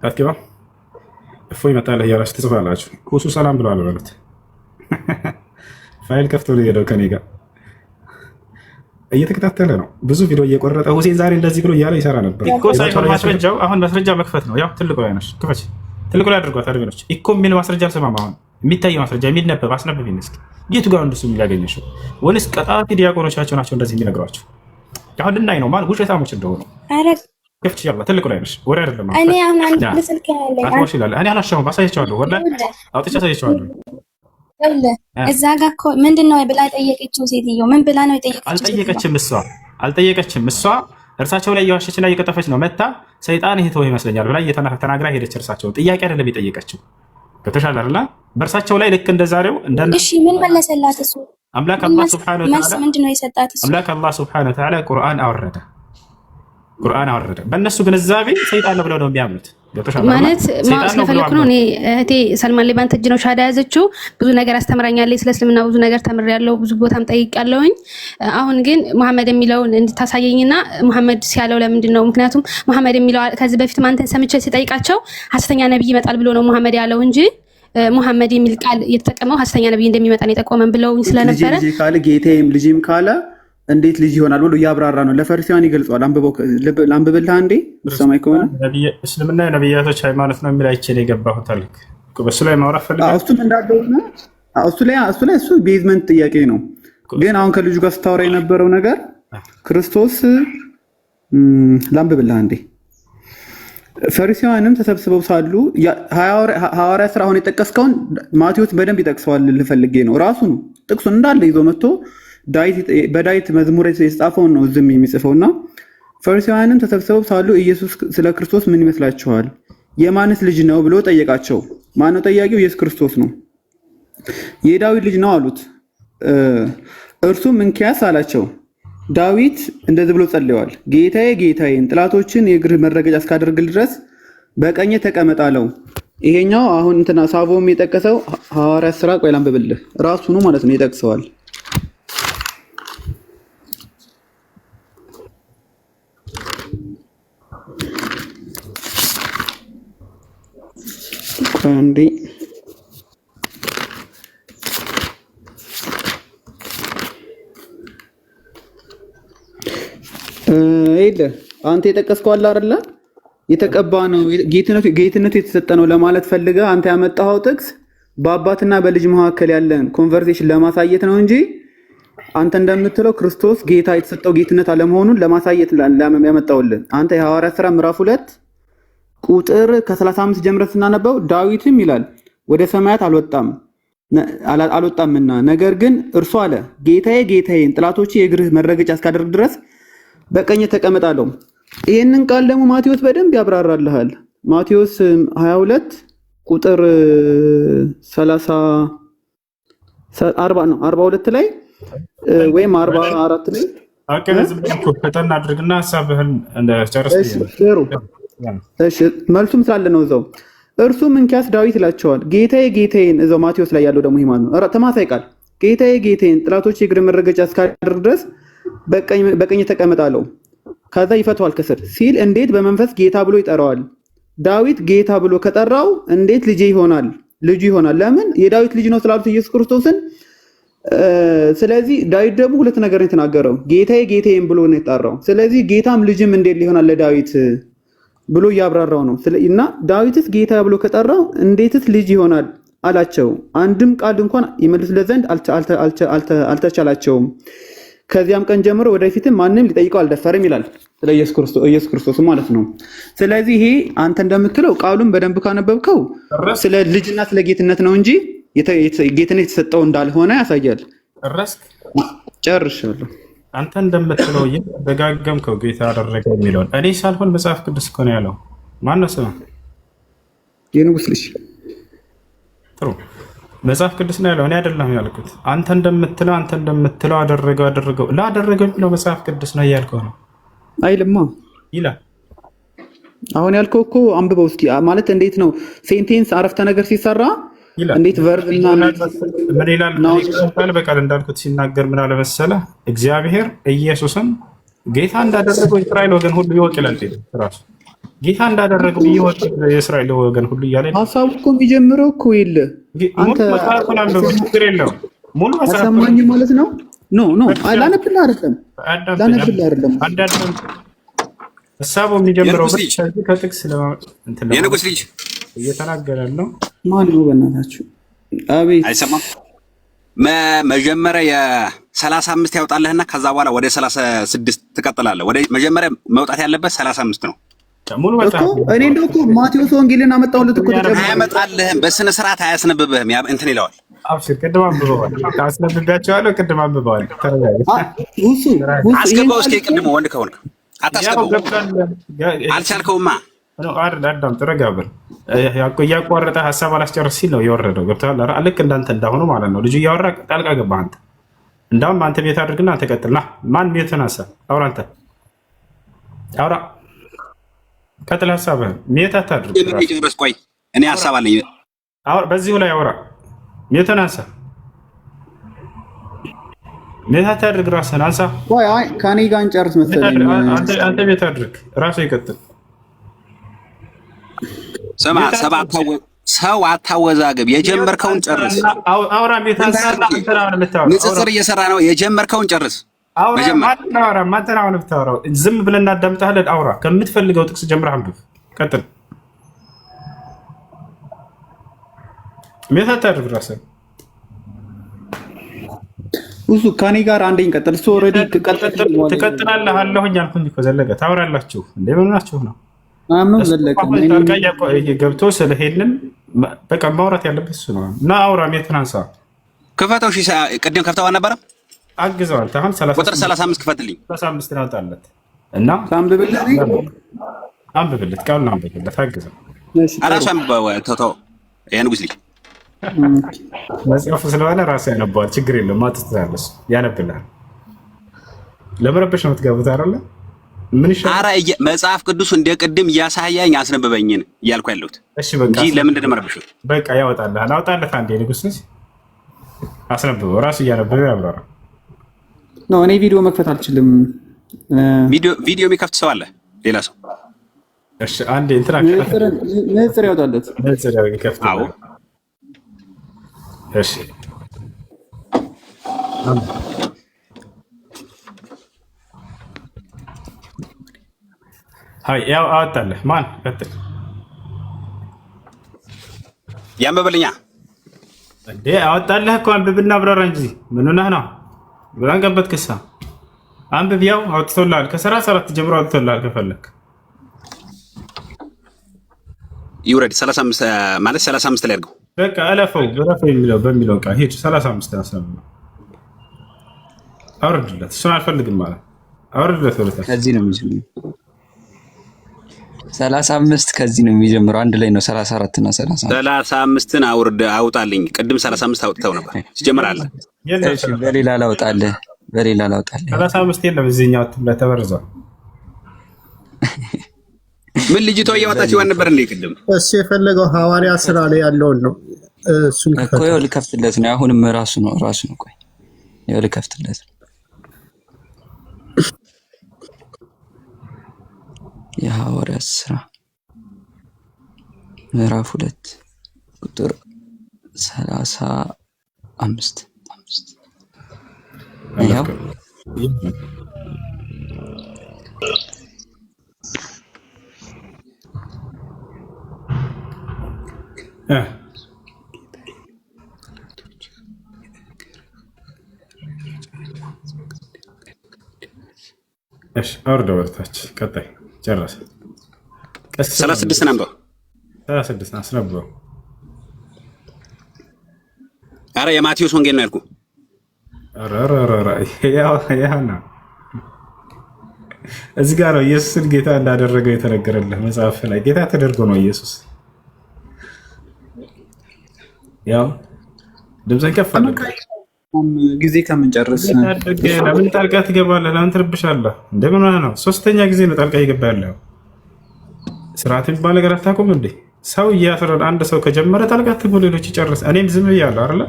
አትገባ እፎይ ይመጣል እያላችሁ ትጽፋላችሁ። ሁሱ ሰላም ብለዋል በሉት። ፋይል ከፍቶ ነው የሄደው ከኔ ጋር እየተከታተለ ነው። ብዙ ቪዲዮ እየቆረጠ ሁሴን ዛሬ እንደዚህ ብሎ እያለ ይሰራ ነበር እኮ ሳይሆን ማስረጃው አሁን ማስረጃ መክፈት ነው። ያው ትልቁ ላይ ነሽ ክፈች፣ ትልቁ ላይ አድርጓት። አድርገች እኮ የሚል ማስረጃ አልሰማም። አሁን የሚታይ ማስረጃ የሚነበብ አስነብብ ይመስል የቱ ጋር እንደሱ የሚያገኘሽው ወይስ ቀጣፊ ዲያቆኖቻቸው ናቸው እንደዚህ የሚነግሯቸው? አሁን ልናይ ነው ማለት ውሸታሞች እንደሆኑ። አረ ክፍች ያላ ትልቁ ላይ ነሽ። ወሬ አይደለም። እኔ አሁን አንድ ስልክ ያለኝ አትሞሽ ይላል። እኔ አላሻውም፣ አሳያቸዋለሁ። ወላሂ አውጥቼ አሳያቸዋለሁ። እዛ ጋር እኮ ምንድን ነው ብላ ጠየቀችው ሴትዮ። ምን ብላ ነው የጠየቀችው? አልጠየቀችም። እሷ እርሳቸው ላይ እየዋሸችና እየቀጠፈች ነው። መታ ሰይጣን ይሄ ተው ይመስለኛል ብላ ተናግራ ሄደች። እርሳቸው ጥያቄ አይደለም የጠየቀችው። ከተሻለ አይደል? በእርሳቸው ላይ ልክ እንደዛሬው እሺ፣ ምን መለሰላት እሱ? አምላክ አላህ ሱብሓነሁ ወተዓላ ምንድነው የሰጣት እሱ? አምላክ አላህ ሱብሓነሁ ወተዓላ ቁርአን አወረደ። በእነሱ ግንዛቤ ሰይጣን ነው ብለው ነው የሚያምኑት። ማለት ማወቅ ስለፈለኩ ነው። እኔ እህቴ ሰልማን ሊባን ተጅ ነው ሻዳ ያዘችው። ብዙ ነገር አስተምራኛለች። ስለ እስልምና ብዙ ነገር ተምሬያለሁ። ብዙ ቦታም ጠይቄያለሁኝ። አሁን ግን መሐመድ የሚለውን እንድታሳየኝና መሐመድ ሲያለው ለምንድን ነው? ምክንያቱም መሐመድ የሚለው ከዚህ በፊት ማንተን ሰምቼ ሲጠይቃቸው ሐሰተኛ ነብይ ይመጣል ብሎ ነው መሐመድ ያለው እንጂ መሐመድ የሚል ቃል የተጠቀመው ሐሰተኛ ነብይ እንደሚመጣ ነው የጠቆመን ብለውኝ ስለነበረ ልጅ ካለ ጌታዬም ልጅም ካለ እንዴት ልጅ ይሆናል ብሎ እያብራራ ነው። ለፈሪሳውያን ይገልጸዋል። አንብብልህ አንዴ ሰማይ ከሆነ እስልምና የነብያቶች ሃይማኖት ነው የሚል አይቼ ነው የገባሁት። አልክ በሱ ላይ ማውራት ፈልጋለሁ። እሱም እንዳለውና እሱ ቤዝመንት ጥያቄ ነው። ግን አሁን ከልጁ ጋር ስታወራ የነበረው ነገር ክርስቶስ ላንብብልህ አንዴ። ፈሪሳውያንም ተሰብስበው ሳሉ ሐዋርያ ስራ አሁን የጠቀስከውን ማቴዎስ በደንብ ይጠቅሰዋል። ልፈልጌ ነው ራሱ ነው ጥቅሱን እንዳለ ይዞ መጥቶ በዳዊት መዝሙር የተጻፈውን ነው ዝም የሚጽፈውና ፈሪሳውያንም ተሰብስበው ሳሉ ኢየሱስ ስለ ክርስቶስ ምን ይመስላችኋል? የማንስ ልጅ ነው ብሎ ጠየቃቸው። ማነው ጠያቂው? ኢየሱስ ክርስቶስ ነው። የዳዊት ልጅ ነው አሉት። እርሱም እንኪያስ አላቸው፣ ዳዊት እንደዚህ ብሎ ጸልየዋል፣ ጌታዬ ጌታዬን ጠላቶችን የእግርህ መረገጫ እስካደርግል ድረስ በቀኜ ተቀመጥ አለው። ይሄኛው አሁን እንትና ሳቮም የጠቀሰው ሐዋርያት ሥራ ቆይ ላንብብልህ ራሱ ነው ማለት ነው ይጠቅሰዋል። አንዴ አንተ የጠቀስከው አለ አይደለ? የተቀባ ነው ጌትነቱ የተሰጠ ነው ለማለት ፈልገህ አንተ ያመጣኸው ጥቅስ በአባትና በልጅ መካከል ያለን ኮንቨርሴሽን ለማሳየት ነው እንጂ አንተ እንደምትለው ክርስቶስ ጌታ የተሰጠው ጌትነት አለመሆኑን ለማሳየት ያመጣውልን። አንተ የሐዋርያት ሥራ ምዕራፍ 2 ቁጥር ከ35 ጀምረን ስናነበው ዳዊትም ይላል ወደ ሰማያት አልወጣምና ነገር ግን እርሱ አለ ጌታዬ ጌታዬን ጠላቶቼ የእግርህ መረገጫ እስካደርግ ድረስ በቀኝ ተቀመጣለሁ። ይህንን ቃል ደግሞ ማቴዎስ በደንብ ያብራራልሃል። ማቴዎስ 22 ቁጥር 42 ላይ ወይም 44 ላይ ፈጠን አድርግና ሐሳብህን እንደጨርስ። እሺ መልሱም ስላለ ነው እዛው። እርሱም እንኪያስ ዳዊት ይላቸዋል ጌታዬ ጌታዬን፣ እዛው ማቴዎስ ላይ ያለው ደግሞ ይማን ነው ተማሳይ ቃል ጌታዬ ጌታዬን ጠላቶቼ የእግር መረገጫ እስካደርግ ድረስ በቀኝ ተቀመጣለሁ። ከዛ ይፈቷል ከስር ሲል እንዴት በመንፈስ ጌታ ብሎ ይጠራዋል? ዳዊት ጌታ ብሎ ከጠራው እንዴት ልጅ ይሆናል? ልጁ ይሆናል። ለምን የዳዊት ልጅ ነው ስላሉት ኢየሱስ ክርስቶስን። ስለዚህ ዳዊት ደግሞ ሁለት ነገር ነው የተናገረው፣ ጌታዬ ጌታዬን ብሎ ነው የጠራው። ስለዚህ ጌታም ልጅም እንዴት ሊሆናል ለዳዊት ብሎ እያብራራው ነው። እና ዳዊትስ ጌታ ብሎ ከጠራው እንዴትስ ልጅ ይሆናል አላቸው። አንድም ቃል እንኳን ይመልሱለት ዘንድ አልተቻላቸውም። ከዚያም ቀን ጀምሮ ወደፊትም ማንም ሊጠይቀው አልደፈርም ይላል ስለ ኢየሱስ ክርስቶስ ማለት ነው። ስለዚህ ይሄ አንተ እንደምትለው ቃሉን በደንብ ካነበብከው ስለ ልጅና ስለ ጌትነት ነው እንጂ ጌትነት የተሰጠው እንዳልሆነ ያሳያል። ጨርሻለሁ። አንተ እንደምትለው ደጋገምከው ጌታ አደረገ የሚለውን እኔ ሳልሆን መጽሐፍ ቅዱስ እኮ ነው ያለው። ማነው ስሙ? የንጉስ ልጅ። ጥሩ መጽሐፍ ቅዱስ ነው ያለው፣ እኔ አይደለም ያልኩት። አንተ እንደምትለው አደረገው ላደረገው የሚለው መጽሐፍ ቅዱስ ነው እያልከው ነው አይልማ ይላል። አሁን ያልከው እኮ አንብበው እስኪ። ማለት እንዴት ነው ሴንቴንስ አረፍተ ነገር ሲሰራ እንዴት ቨርብ እና ምን ይላል? በቃል እንዳልኩት ሲናገር ምን አለ መሰለህ? እግዚአብሔር ኢየሱስን ጌታ እንዳደረገው እስራኤል ወገን ሁሉ ይወቅ ይላል ራሱ። ጌታ እንዳደረገው ይወጥ የእስራኤል ወገን ሁሉ እያለ ሀሳቡ እኮ የሚጀምረው እኮ የለ አንተ መጽሐፉን አንብበው ችግር የለውም። ሙሉ መጽሐፍ አሰማኝ ማለት ነው። ኖ ላነብልህ አይደለም አዳምጥ። ሀሳቡ የሚጀምረው ከጥቅስ የንጉስ ልጅ እየተናገረ ነው። ማን ነው በእናታችሁ? አቤት አይሰማም። መጀመሪያ የ35 ያውጣልህና ከዛ በኋላ ወደ 36 ትቀጥላለህ። ወደ መጀመሪያ መውጣት ያለበት 35 ነው። ሙሉ መጽሐፍ እኔ እንደው እኮ ማቴዎስ ወንጌልን አመጣሁለት እኮ አያመጣልህም። በስነ ስርዓት አያስነብብህም። እንትን ይለዋል። አብሽር ቅድም አንብበዋል። አስነብቤያቸዋለሁ። ቅድም አንብበዋል። አስገባው እስኪ ቅድም ወንድ ከሆንክ አታስገባው። አልቻልከውማ። አዳም ተረጋብር። እያቋረጠ ሀሳብ አላስጨርስ ሲል ነው የወረደው። ገብቶሃል? ልክ እንዳንተ እንዳሆኑ ማለት ነው። ልጁ እያወራ ጣልቃ ገባህ አንተ። እንዳውም አንተ ቤት አድርግና አንተ ቀጥልና። ማን ቤትን ሀሳብ አውራ፣ አንተ አውራ፣ ቀጥል ሀሳብህን። ሜት አታድርግ። ቆይ እኔ ሀሳብ አለኝ። በዚሁ ላይ አውራ። ሜትን አንሳ። ሜት አታድርግ። ራስህን አንሳ። ከኔ ጋር እንጨርስ መሰለኝ። አንተ ቤት አድርግ። ራሱ ይቀጥል። ስማ፣ ሰው አታወዛግብ። የጀመርከውን ጨርስ። አውራ። ሜት አንሳ። ንጽጽር እየሰራ ነው። የጀመርከውን ጨርስ። ማንተን አሁን ብታወራው ዝም ብለን እናዳምጣለን። አውራ። ከምትፈልገው ጥቅስ ጀምረህ አንብብ። ቀጥል። ሜት አታድርግ ራስህን። ብዙ ከኔ ጋር አንደኝ ቀጥል። እሱ ኦልሬዲ ትቀጥላለህ አለሁኝ አልኩኝ እኮ ዘለቀ። ታወራላችሁ እንዴ? ምን ናችሁ ነው? አምነው ዘለቀ ገብቶ ስለሄድንም በቃ ማውራት ያለበት እሱ ነው። እና አውራ። ሜትን አንሳ። ክፈተው። እሺ ቅድም ከፍተው አልነበረም? አግዘዋል። አሁን ቁጥር 35 ክፈትልኝ። 35 ናውጣለት እና አንብብለት። ቃሉን አንብብለት። አግዘው። አራሱ አንብበው። ተው የንጉስ ልጅ መጽሐፉ ስለሆነ ራሱ ያነባዋል። ችግር የለውም። ማትስተላለስ ያነብልሃል። ለመረበሽ ነው የምትገቡት አይደለ? ምን ይሻላል? ኧረ መጽሐፍ ቅዱስ እንደ ቅድም እያሳያኝ አስነበበኝን እያልኩ ያለሁት እንጂ ለምንድን ነው የምረብሽው? በቃ ያወጣልሃል። አውጣለት። አንዴ ንጉስ ልጅ አስነብበው። ራሱ እያነበበ ያብራራ። ነው እኔ ቪዲዮ መክፈት አልችልም። ቪዲዮ የሚከፍት ሰው አለ? ሌላ ሰው? እሺ አንዴ እንትና ንጽር ያወጣለት። ንጽር ይከፍት። አዎ እሺ ሃይ ያው አወጣለህ። ማን ቀጥል። ያንበበልኛ እንዴ አወጣለህ እኮ አንብብና አብራራ እንጂ ምን ሆነህ ነው? ብላን ገበት ክሳ አንብብ። ያው አውጥቶልሃል። ከ34 ጀምሮ አውጥቶልሃል። ከፈለክ ይውረድ። 35 ማለት 35 ላይ አድርገው። በቃ አለፈው የሚለው በሚለው ቃል ሂድ። 35 አስነብብ። አውርድለት። እሱን አልፈልግም ማለት አውርድለት። ወለታ ከዚህ ነው የሚጀምረው። 35 ከዚህ ነው የሚጀምረው። አንድ ላይ ነው 34 እና 35ን አውጣልኝ። ቅድም 35 አውጥተው ነበር ሲጀምር አለ። እሺ በሌላ ላውጣልህ። 35 የለም እዚህኛው ላይ ተበርዟል። ምን ልጅቷ እያወጣች ይሆን ነበር እንዴ ቅድም? እሱ የፈለገው ሐዋርያ ስራ ላይ ያለውን ነው። እሱን እኮ ይኸው ልከፍትለት ነው። አሁንም ራሱ ነው። ቆይ ይኸው ልከፍትለት ነው። የሐዋርያ ስራ ምዕራፍ 2 ቁጥር 35 ያው እሺ አውርደው ወርታች። ቀጣይ ጨረሰ። 36 ነበር። 36 አስነበው። አረ የማቴዎስ ወንጌል ነው ያልኩህ። አረ ያው ነው። እዚህ ጋር ነው ኢየሱስን ጌታ እንዳደረገው የተነገረልህ መጽሐፍ ላይ። ጌታ ተደርጎ ነው ኢየሱስ። ያው ድምፅህን ከፍ አድርግ። ጊዜ ከምንጨርስ ለምን ጣልቃ ትገባለህ? ለምን ትረብሻለህ? እንደምን ሆነህ ነው? 3ኛ ጊዜ ነው ጣልቃ እየገባ ያለው። ስርዓት የሚባል ነገር አታውቁም እንዴ? ሰው እያፈረን አንድ ሰው ከጀመረ ጣልቃ ትግቡ፣ ሌሎች ይጨርስ። እኔም ዝም ብያለሁ አይደለ?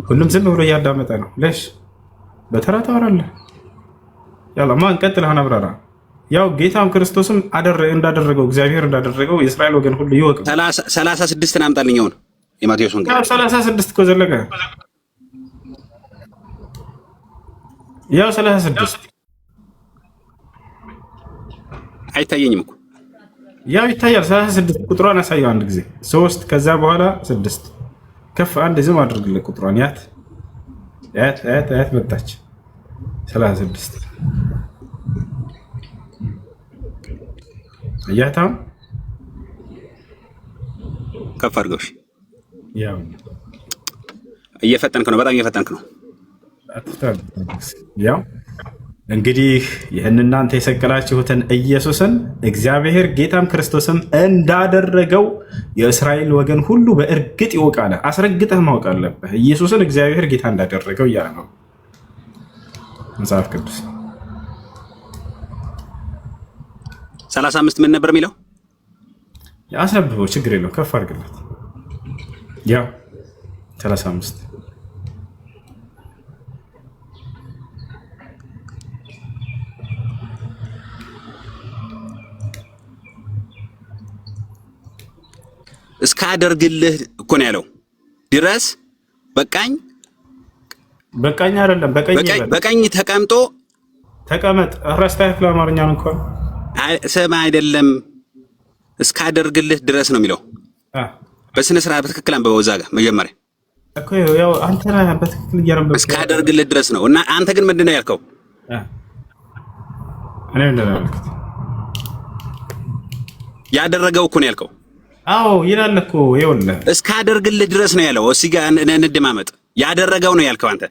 ሁሉም ዝም ብሎ እያዳመጠ ነው። ለሽ በተራ ታወራለህ። ያላ ማን ቀጥል። አሁን አብራራ። ያው ጌታም ክርስቶስም እንዳደረገው እግዚአብሔር እንዳደረገው የእስራኤል ወገን ሁሉ ይወቅ። 36 አምጣልኝ ነው የማቴዎስ ወንጌል 36 እኮ ዘለቀ። ያው 36 አይታየኝም እኮ ያው ይታያል። 36 ቁጥሯን ያሳየው አንድ ጊዜ 3 ከዛ በኋላ 6 ከፍ አንድ ዝም አድርግልህ ቁጥሯን ያት መጣች 36 ያታም ከፍ አድርገውሽ ያው እየፈጠንክ ነው፣ በጣም እየፈጠንክ ነው። ያው እንግዲህ ይህን እናንተ የሰቀላችሁትን ኢየሱስን እግዚአብሔር ጌታም ክርስቶስም እንዳደረገው የእስራኤል ወገን ሁሉ በእርግጥ ይወቃል። አስረግጠህ ማወቅ አለብህ። ኢየሱስን እግዚአብሔር ጌታ እንዳደረገው እያለ ነው መጽሐፍ ቅዱስ። 35 ምን ነበር የሚለው? አስነብበው፣ ችግር የለው ከፍ አድርግለት። ያው 35 እስካደርግልህ እኮ ነው ያለው ድረስ በቃኝ አይደለም በቀኝ ተቀምጦ ተቀመጥ። ረስታህ ለአማርኛ ነው እንኳን ስማ አይደለም እስካደርግልህ ድረስ ነው የሚለው። በስነ ስርዓት በትክክል አንብበው እዛ ጋር መጀመሪያ እኮ ያው አንተ ነህ በትክክል እያነበብክ እስካደርግልህ ድረስ ነው። እና አንተ ግን ምንድን ነው ያልከው? እኔ ምንድን ነው ያልኩት? ያደረገው እኮ ነው ያልከው። አዎ ይላል እኮ ይኸውልህ እስካደርግልህ ድረስ ነው ያለው። እዚህ ጋር እንደማመጥ ያደረገው ነው ያልከው አንተ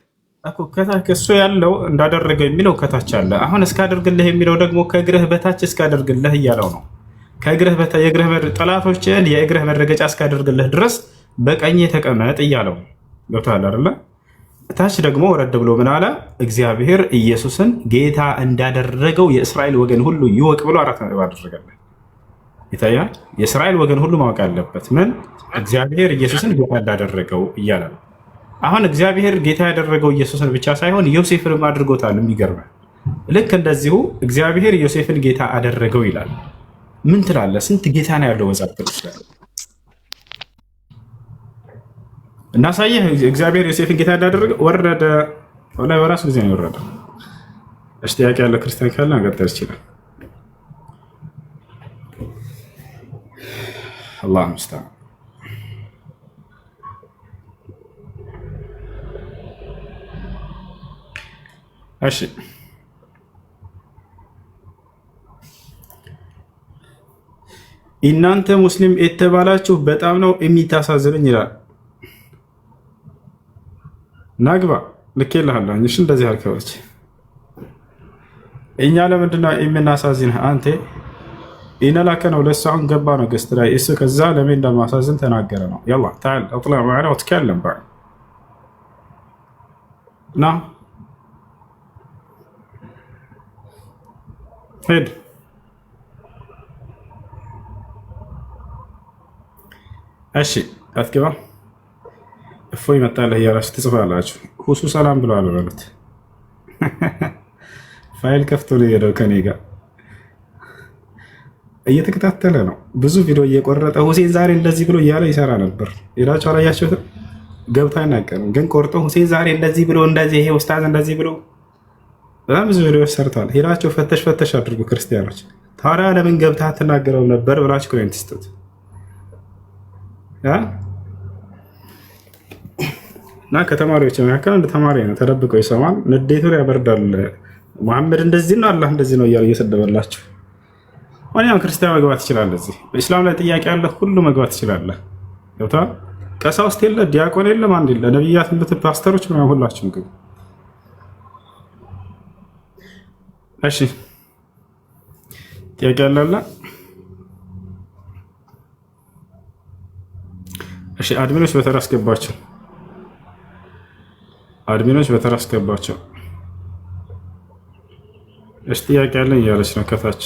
እኮ። ከታች እሱ ያለው እንዳደረገው የሚለው ከታች አለ። አሁን እስካደርግልህ የሚለው ደግሞ ከእግርህ በታች እስካደርግልህ እያለው ነው። ከእግርህ በታች የእግርህ ጠላቶችን የእግርህ መረገጫ እስካደርግልህ ድረስ በቀኝ ተቀመጥ እያለው ገብቶሃል አይደለ? ታች ደግሞ ወረድ ብሎ ምን አለ? እግዚአብሔር ኢየሱስን ጌታ እንዳደረገው የእስራኤል ወገን ሁሉ ይወቅ ብሎ 4 ነጥብ አደረገለት። ይታያል። የእስራኤል ወገን ሁሉ ማወቅ አለበት ምን እግዚአብሔር ኢየሱስን ጌታ እንዳደረገው እያለ ነው። አሁን እግዚአብሔር ጌታ ያደረገው ኢየሱስን ብቻ ሳይሆን ዮሴፍንም አድርጎታል። የሚገርመው ልክ እንደዚሁ እግዚአብሔር ዮሴፍን ጌታ አደረገው ይላል። ምን ትላለህ? ስንት ጌታ ነው ያለው መጽሐፍ ቅዱስ ላይ? እናሳየህ። እግዚአብሔር ዮሴፍን ጌታ እንዳደረገው ወረደ ላይ በራሱ ጊዜ ነው የወረደ። እሺ ጥያቄ ያለው ክርስቲያን ካለ መቀጠል ይችላል። አላህ ሙስተዓን። እሺ እናንተ ሙስሊም የተባላችሁ በጣም ነው የሚታሳዝኑኝ ይላል። ናግባ ልኬልሃለሁ። እሺ እንደዚህ አልከውች እኛ ለምንድን ነው የምናሳዝንህ? አንተ ኢነላከ ነው ለሱ አሁን ገባ ነው ገስት ላይ እሱ ከዛ ለምን እንደማሳዝን ተናገረ ነው። يلا تعال اطلع معنا وتكلم بعد ና ሄድ እሺ አትገባ እፎይ ይመጣልህ እያላችሁ ትጽፋላችሁ። ሁሱ ሰላም ብለዋል በሉት። ፋይል ከፍቶ ነው የሄደው ከኔ ጋር እየተከታተለ ነው። ብዙ ቪዲዮ እየቆረጠ ሁሴን ዛሬ እንደዚህ ብሎ እያለ ይሰራ ነበር። ሄዳችሁ አላያችሁትም? ገብታ አይናገርም ግን ቆርጦ ሁሴን ዛሬ እንደዚህ ብሎ እንደዚህ ይሄ ኡስታዝ እንደዚህ ብሎ በጣም ብዙ ቪዲዮዎች ሰርተዋል። ሄዳችሁ ፈተሽ አድርጉ ክርስቲያኖች። ታዲያ ለምን ገብታ አትናገረው ነበር ብላችሁ ኮሜንት ስጡት። እና ከተማሪዎች መካከል አንድ ተማሪ ነው ተደብቆ ይሰማል። ንዴቱን ያበርዳል። መሐመድ እንደዚህ ነው አላህ እንደዚህ ነው እያለ እየሰደበላችሁ ማንኛውም ክርስቲያን መግባት ይችላል። እዚህ በእስላም ላይ ጥያቄ ያለ ሁሉ መግባት ይችላል። ገብቶሃል? ቀሳውስት የለ ዲያቆን የለ ማን የለ ነብያት ምትል ፓስተሮች ምናምን ሁላችሁም ግቡ። እሺ ጥያቄ ያለ እሺ አድሚኖች በተራ አስገባቸው። አድሚኖች በተራ አስገባቸው። እሺ ጥያቄ ያለኝ እያለች ነው ከታች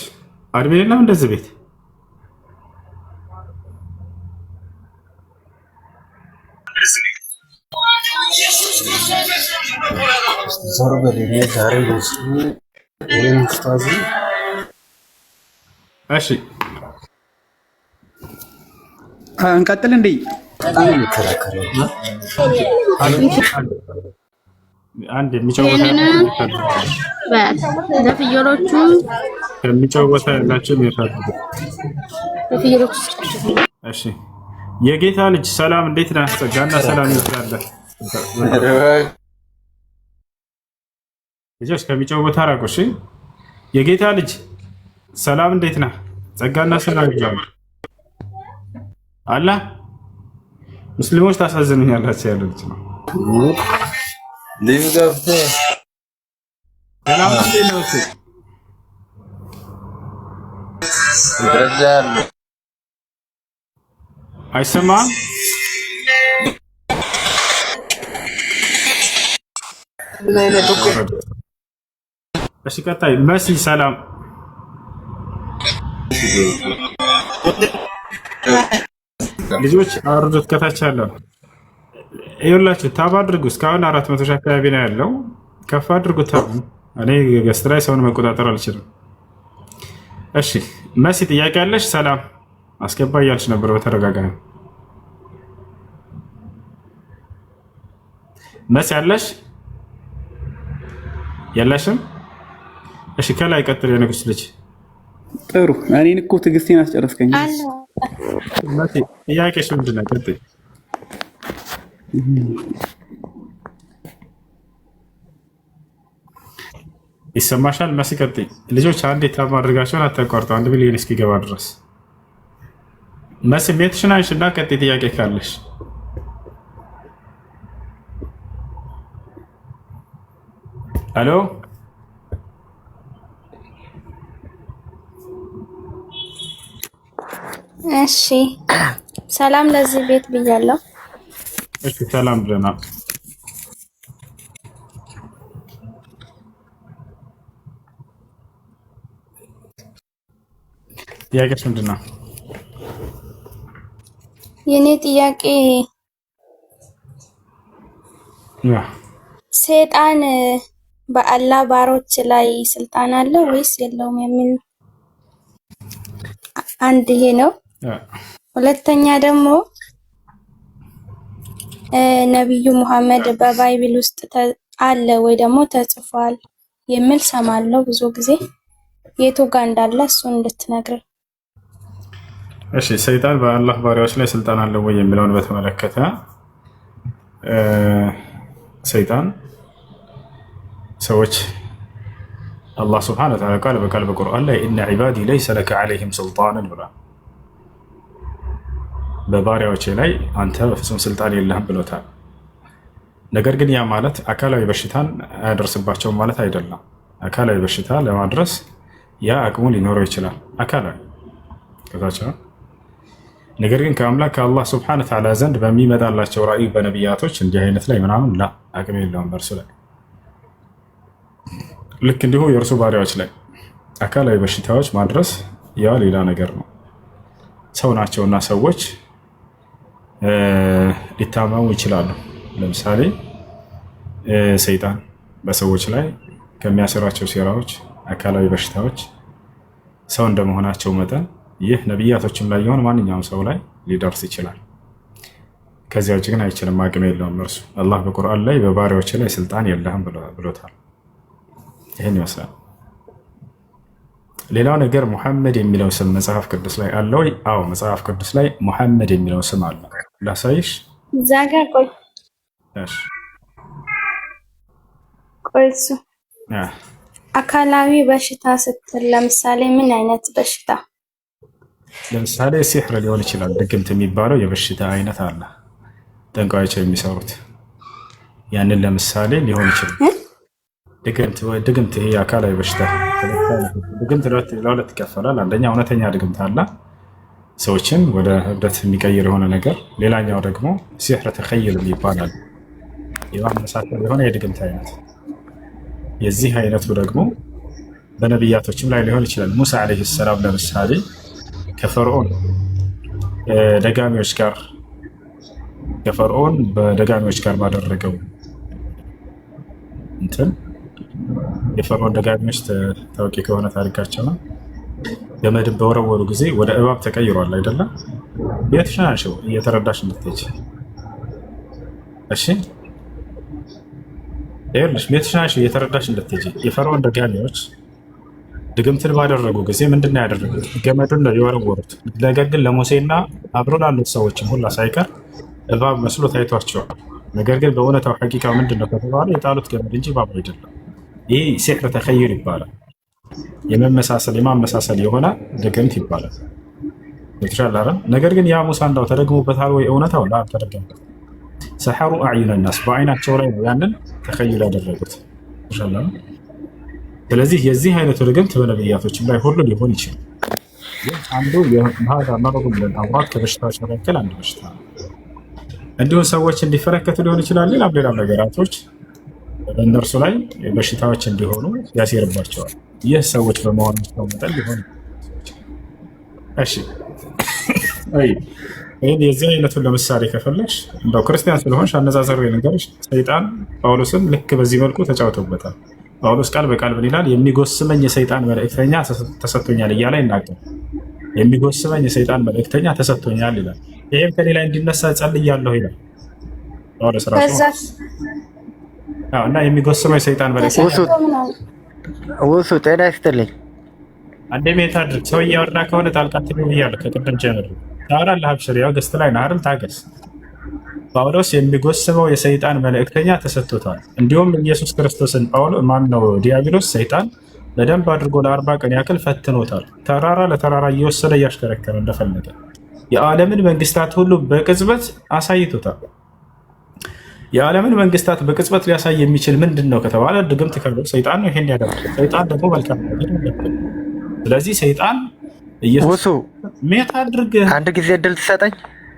አድሚን የለም እንደዚህ ቤት ዞር በል ዛሬ ኡስታዝ እሺ እንቀጥል እንዴ? አንድ የሚጫወታ ለፍየሎቹ ከሚጫወታ ያላችሁ ይታደጉ። እሺ የጌታ ልጅ ሰላም እንዴት ነህ? ጸጋና ሰላም ይብዛልህ። ልጆች ከሚጫወታ ራቁ። እሺ የጌታ ልጅ ሰላም እንዴት ነህ? ጸጋና ሰላም ይብዛልህ። አላ ሙስሊሞች ታሳዝኑኛላችሁ ያለው ልጅ ነው። ልጅ ገብቶ ሰላም እንዴት ነው? ይረዳል አይሰማም? እሺ ቀጣይ መሲ ሰላም ልጆች አውርዱት ከታች ያለው ይኸውላችሁ ታብ አድርጉ። እስካሁን 400 ሺህ አካባቢ ነው ያለው። ከፍ አድርጉት ታብ። እኔ ገስት ላይ ሰውን መቆጣጠር አልችልም። እሺ መሲ ጥያቄ አለሽ? ሰላም አስገባ እያልሽ ነበር በተደጋጋሚ። መሲ አለሽ? የለሽም? እሺ ከላይ ቀጥል። የንጉስ ልጅ ጥሩ። እኔን እኮ ትዕግስቴን አስጨረስከኝ። መሲ ጥያቄሽ ምንድን ነው? ቀጥይ። ይሰማሻል? መሲ ቀጥይ። ልጆች አንዴ ታብ ማድረጋቸውን አታቋርጡ፣ 1 ሚሊዮን እስኪገባ ድረስ። መሲ ቤትሽን አንሺና ቀጥይ ጥያቄ ካለሽ። አሎ እሺ ሰላም ለዚህ ቤት ብያለሁ። እሺ ሰላም ብለናል። ጥያቄሽ ምንድን ነው? የኔ ጥያቄ ሰይጣን በአላህ ባሮች ላይ ስልጣን አለው ወይስ የለውም የሚል አንድ ይሄ ነው። ሁለተኛ ደግሞ ነብዩ መሐመድ በባይብል ውስጥ አለ ወይ ደግሞ ተጽፏል የሚል ሰማለሁ ብዙ ጊዜ። የቱ ጋር እንዳለ እሱን እንድትነግረኝ። እሺ ሰይጣን በአላህ ባሪያዎች ላይ ስልጣን አለው ወይ የሚለውን በተመለከተ ሰይጣን ሰዎች አላህ ስብሐነሁ ወተዓላ ቃል በቃል በቁርአን ላይ ኢነ ዒባዲ ለይሰ ለከ ዐለይሂም ሱልጣን ብሏል። በባሪያዎቼ ላይ አንተ በፍጹም ስልጣን የለህም ብሎታል። ነገር ግን ያ ማለት አካላዊ በሽታን አያደርስባቸውም ማለት አይደለም። አካላዊ በሽታ ለማድረስ ያ አቅሙ ሊኖረው ይችላል አካላዊ ከታቸው። ነገር ግን ከአምላክ ከአላህ ስብሐነሁ ወተዓላ ዘንድ በሚመጣላቸው ራእይ በነቢያቶች እንዲህ አይነት ላይ ምናምን ላ አቅም የለውም በእርሱ ላይ። ልክ እንዲሁ የእርሱ ባሪያዎች ላይ አካላዊ በሽታዎች ማድረስ ያ ሌላ ነገር ነው። ሰው ናቸውና ሰዎች ሊታመሙ ይችላሉ። ለምሳሌ ሰይጣን በሰዎች ላይ ከሚያሰራቸው ሴራዎች አካላዊ በሽታዎች ሰው እንደመሆናቸው መጠን ይህ ነቢያቶችም ላይ የሆነ ማንኛውም ሰው ላይ ሊደርስ ይችላል። ከዚያ ውጭ ግን አይችልም፣ አቅም የለውም እርሱ። አላህ በቁርአን ላይ በባሪያዎች ላይ ስልጣን የለህም ብሎታል። ይህን ይመስላል። ሌላው ነገር ሙሐመድ የሚለው ስም መጽሐፍ ቅዱስ ላይ አለ ወይ? አዎ መጽሐፍ ቅዱስ ላይ ሙሐመድ የሚለው ስም አለ። ላሳይሽ። ዛጋ ቆይ እሱ አካላዊ በሽታ ስትል ለምሳሌ ምን አይነት በሽታ? ለምሳሌ ሲሕር ሊሆን ይችላል። ድግምት የሚባለው የበሽታ አይነት አለ፣ ጠንቋዮች የሚሰሩት ያንን ለምሳሌ ሊሆን ይችላል። ድግምት ይሄ የአካላዊ በሽታ ድግምት ለሁለት ይከፈላል። አንደኛ እውነተኛ ድግምት አለ፣ ሰዎችን ወደ እብደት የሚቀይር የሆነ ነገር። ሌላኛው ደግሞ ሲሕር ተኸይል ይባላል፣ የማመሳከር የሆነ የድግምት አይነት። የዚህ አይነቱ ደግሞ በነቢያቶችም ላይ ሊሆን ይችላል። ሙሳ ዓለይሂ ሰላም ለምሳሌ ከፈርዖን በደጋሚዎች ጋር ባደረገው እንትን የፈርዖን ደጋሚዎች ታዋቂ ከሆነ ታሪካቸው ነው። ገመድን በወረወሩ ጊዜ ወደ እባብ ተቀይሯል አይደለም? ቤትሽናሽው እየተረዳሽ እንድትሄጂ እሺ። ይኸውልሽ ቤትሽናሽው እየተረዳሽ እንድትሄጂ የፈርዖን ደጋሚዎች ድግምትን ባደረጉ ጊዜ ምንድን ነው ያደረጉት? ገመዱን ነው የወረወሩት። ነገር ግን ለሙሴና አብሮ ላሉት ሰዎችም ሁላ ሳይቀር እባብ መስሎ ታይቷቸዋል። ነገር ግን በእውነታው ሐቂቃ ምንድን ነው ከተባለ የጣሉት ገመድ እንጂ እባብ አይደለም። ይህ ሲሕር ተኸይር ይባላል። የማመሳሰል የሆነ ድግምት ይባላል። የተሻለ ነገር ግን ያ ሙሳ እንዳው ተደግሞበታል ወይ? እውነታው ላ ተደገመበት። ሰሐሩ አዕዩነ ናስ በአይናቸው ላይ ነው ያንን ተኸይል ያደረጉት። ተሻለ። ስለዚህ የዚህ አይነቱ ድግምት በነቢያቶችም ላይ ሁሉ ሊሆን ይችላል። ይህ አንዱ የማዳ መረቡ ብለን አውራት ከበሽታዎች መካከል አንዱ በሽታ ነው። እንዲሁም ሰዎች እንዲፈረከቱ ሊሆን ይችላል። ሌላም ነገራቶች በእነርሱ ላይ በሽታዎች እንዲሆኑ ያሴርባቸዋል። ይህ ሰዎች በመሆናቸው መጠን ሊሆን እሺ። ይህን የዚህ አይነቱን ለምሳሌ ከፈለሽ እንደው ክርስቲያን ስለሆንሽ አነጻጸር ነገሮች ሰይጣን ጳውሎስን ልክ በዚህ መልኩ ተጫውቶበታል። ጳውሎስ ቃል በቃል ምን ይላል? የሚጎስመኝ የሰይጣን መልእክተኛ ተሰጥቶኛል እያለ ይናገር። የሚጎስመኝ የሰይጣን መልእክተኛ ተሰጥቶኛል ይላል። ይህም ከሌላ እንዲነሳ ጸልያለሁ ይላል ጳውሎስ ራሱ እና የሚጎስመው የሰይጣን መልእክተኛ ውሱ ጤና ይስጥልኝ። አንዴ ሜታ አድርግ። ሰው እያወራ ከሆነ ጣልቃ ትግቡ ብያለሁ። ከቅድም ጀምሮ ታወራለህ። አብሽር፣ ያው ገስት ላይ ናርል ታገስ። ጳውሎስ የሚጎስመው የሰይጣን መልእክተኛ ተሰጥቶታል። እንዲሁም ኢየሱስ ክርስቶስን ዲያብሎስ ሰይጣን በደንብ አድርጎ ለ40 ቀን ያክል ፈትኖታል። ተራራ ለተራራ እየወሰደ እያሽከረከረ እንደፈለገ የዓለምን መንግስታት ሁሉ በቅጽበት አሳይቶታል። የዓለምን መንግስታት በቅጽበት ሊያሳይ የሚችል ምንድን ነው ከተባለ ድግምት ከብሎ ሰይጣን ነው ይሄን ያደርጋል። ሰይጣን ደግሞ መልካም ነገር። ስለዚህ ሰይጣን ኢየሱስ ሜት አድርግ፣ አንድ ጊዜ እድል ትሰጠኝ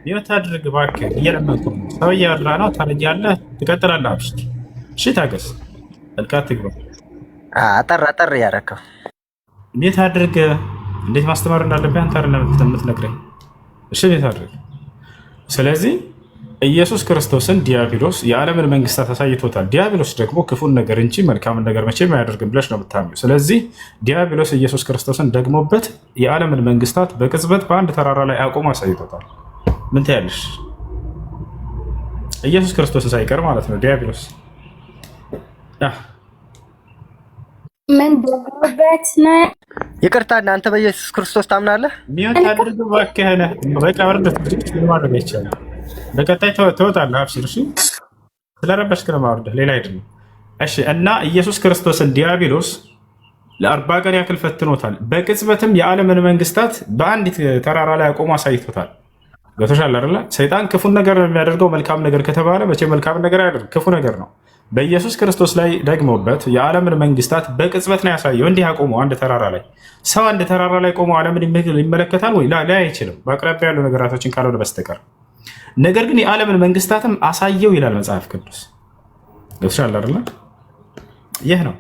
ሜት አድርግ እባክህ፣ እየለመንኩ ነው። ሰው እያወራ ነው። ታረጃለህ፣ ትቀጥላለህ። አብሽር፣ እሺ፣ ታገስ፣ መልካት ትግባ። አጠር እያደረከው ሜት አድርግ። እንዴት ማስተማር እንዳለብህ አንተ አይደለም የምትነግረኝ። እሺ፣ ሜት አድርግ። ስለዚህ ኢየሱስ ክርስቶስን ዲያብሎስ የዓለምን መንግስታት አሳይቶታል። ዲያብሎስ ደግሞ ክፉን ነገር እንጂ መልካምን ነገር መቼም አያደርግም ብለሽ ነው የምታምኚው። ስለዚህ ዲያብሎስ ኢየሱስ ክርስቶስን ደግሞበት የዓለምን መንግስታት በቅጽበት በአንድ ተራራ ላይ አቁሞ አሳይቶታል። ምን ትያለሽ? ኢየሱስ ክርስቶስን ሳይቀር ማለት ነው ዲያብሎስ ምን ደግሞበት ነው? ይቅርታ፣ እናንተ በኢየሱስ ክርስቶስ ታምናለህ? ሚዮት አድርግ እባክህ። በቃ ወርደት ማድረግ አይቻልም። በቀጣይ ትወጣለህ። አብሽር፣ እሺ። ስለረበሽክ ነው የማወርድህ፣ ሌላ አይደለም። እሺ። እና ኢየሱስ ክርስቶስን ዲያብሎስ ለ40 ቀን ያክል ፈትኖታል። በቅጽበትም የዓለምን መንግስታት በአንዲት ተራራ ላይ አቆሞ አሳይቶታል። ገብቶሻል አይደለ? ሰይጣን ክፉን ነገር ነው የሚያደርገው። መልካም ነገር ከተባለ መቼ መልካም ነገር አያደርግ፣ ክፉ ነገር ነው። በኢየሱስ ክርስቶስ ላይ ደግሞበት የዓለምን መንግስታት በቅጽበት ነው ያሳየው። እንዲህ አቆሞ አንድ ተራራ ላይ ሰው አንድ ተራራ ላይ ቆሞ ዓለምን ይመለከታል ወይ? ላይ አይችልም፣ በአቅራቢያ ያሉ ነገራቶችን ካልሆነ በስተቀር። ነገር ግን የዓለምን መንግስታትም አሳየው ይላል መጽሐፍ ቅዱስ። ገብቶሻል አይደለ? ይህ ነው።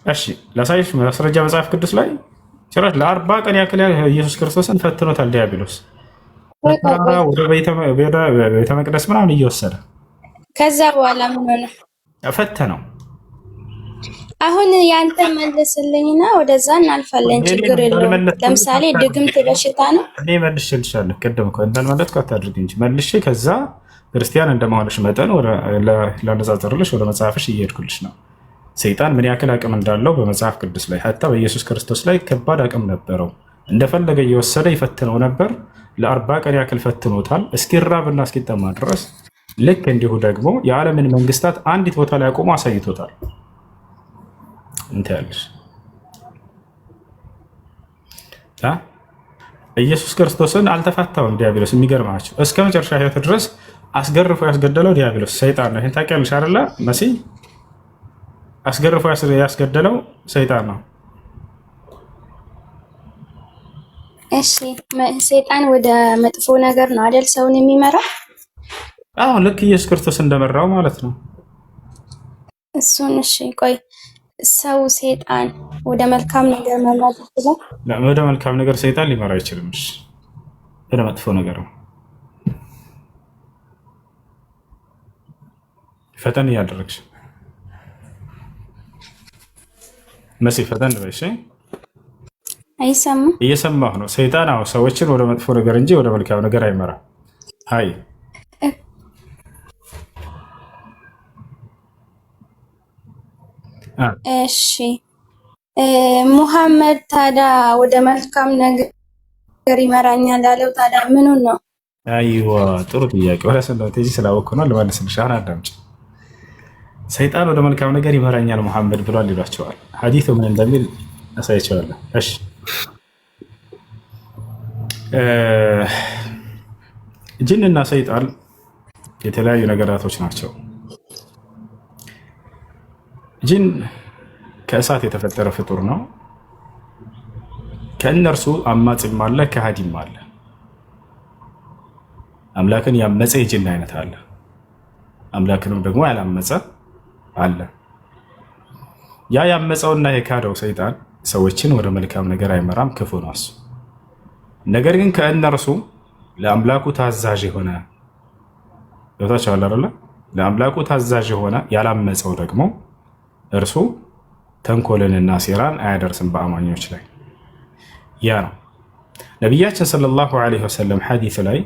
እሺ፣ ላሳይሽ ማስረጃ መጽሐፍ ቅዱስ ላይ ጭራሽ ለ40 ቀን ያክል ኢየሱስ ክርስቶስን ፈትኖታል ዲያብሎስ ወደ ቤተ መቅደስ ምናምን እየወሰደ ከዛ በኋላ ምን ሆነ? ፈተነው። አሁን ያንተ መልስልኝና ወደዛ እናልፋለን። ችግር የለውም። ለምሳሌ ድግምት በሽታ ነው። እኔ መልሼልሻለሁ። ቅድም እኮ እንዳልመለስኩ አታድርጊ እንጂ መልሼ ከዛ ክርስቲያን እንደመሆንሽ መጠን ላነጻጽርልሽ ወደ መጽሐፍሽ እየሄድኩልሽ ነው። ሰይጣን ምን ያክል አቅም እንዳለው በመጽሐፍ ቅዱስ ላይ ሀታ በኢየሱስ ክርስቶስ ላይ ከባድ አቅም ነበረው። እንደፈለገ እየወሰደ ይፈትነው ነበር። ለ40 ቀን ያክል ፈትኖታል እስኪራብና እስኪጠማ ድረስ። ልክ እንዲሁ ደግሞ የዓለምን መንግስታት አንዲት ቦታ ላይ አቆሞ አሳይቶታል። እንታያለሽ። ኢየሱስ ክርስቶስን አልተፋታውም ዲያብሎስ። የሚገርማቸው እስከ መጨረሻ ህይወት ድረስ አስገርፎ ያስገደለው ዲያብሎስ ሰይጣን ነው። ይህን ታውቂያለሽ አይደለ? መሲህ አስገርፎ ያስገደለው ሰይጣን ነው። እሺ፣ ሰይጣን ወደ መጥፎ ነገር ነው አይደል ሰውን የሚመራው? አዎ፣ ልክ ኢየሱስ ክርስቶስ እንደመራው ማለት ነው። እሱን እሺ፣ ቆይ ሰው ሰይጣን ወደ መልካም ነገር መምራት ይችላል? ወደ መልካም ነገር ሰይጣን ሊመራ አይችልም። እሺ፣ ወደ መጥፎ ነገር ነው። ፈጠን እያደረግሽ መሲ፣ ፈጠን በይ። እሺ፣ አይሰማም? እየሰማሁ ነው። ሰይጣን ሰዎችን ወደ መጥፎ ነገር እንጂ ወደ መልካም ነገር አይመራም። አይ እሺ ሙሐመድ ታዲያ ወደ መልካም ነገር ይመራኛል ያለው ታዲያ ምኑን ነው? አይዋ ጥሩ ጥያቄ። ወደ ሰለው ተጂ ስላወኩ ነው ለማለስልሽ። አሁን አዳምጪ። ሰይጣን ወደ መልካም ነገር ይመራኛል ሙሐመድ ብሏል ይሏቸዋል። ሐዲሱ ምን እንደሚል አሳያቸዋለሁ። እሺ ጅንና ሰይጣን የተለያዩ ነገራቶች ናቸው። ጅን ከእሳት የተፈጠረ ፍጡር ነው። ከእነርሱ አማጺም አለ፣ ከሃዲም አለ። አምላክን ያመፀ የጅን አይነት አለ፣ አምላክንም ደግሞ ያላመፀ አለ። ያ ያመፀውና የካደው ሰይጣን ሰዎችን ወደ መልካም ነገር አይመራም፣ ክፉ ነው እሱ። ነገር ግን ከእነርሱ ለአምላኩ ታዛዥ የሆነ አይደለ? ለአምላኩ ታዛዥ የሆነ ያላመፀው ደግሞ እርሱ ተንኮልንና ሴራን አያደርስም በአማኞች ላይ። ያ ነው ነቢያችን ሰለላሁ ዐለይሂ ወሰለም ሐዲስ ላይ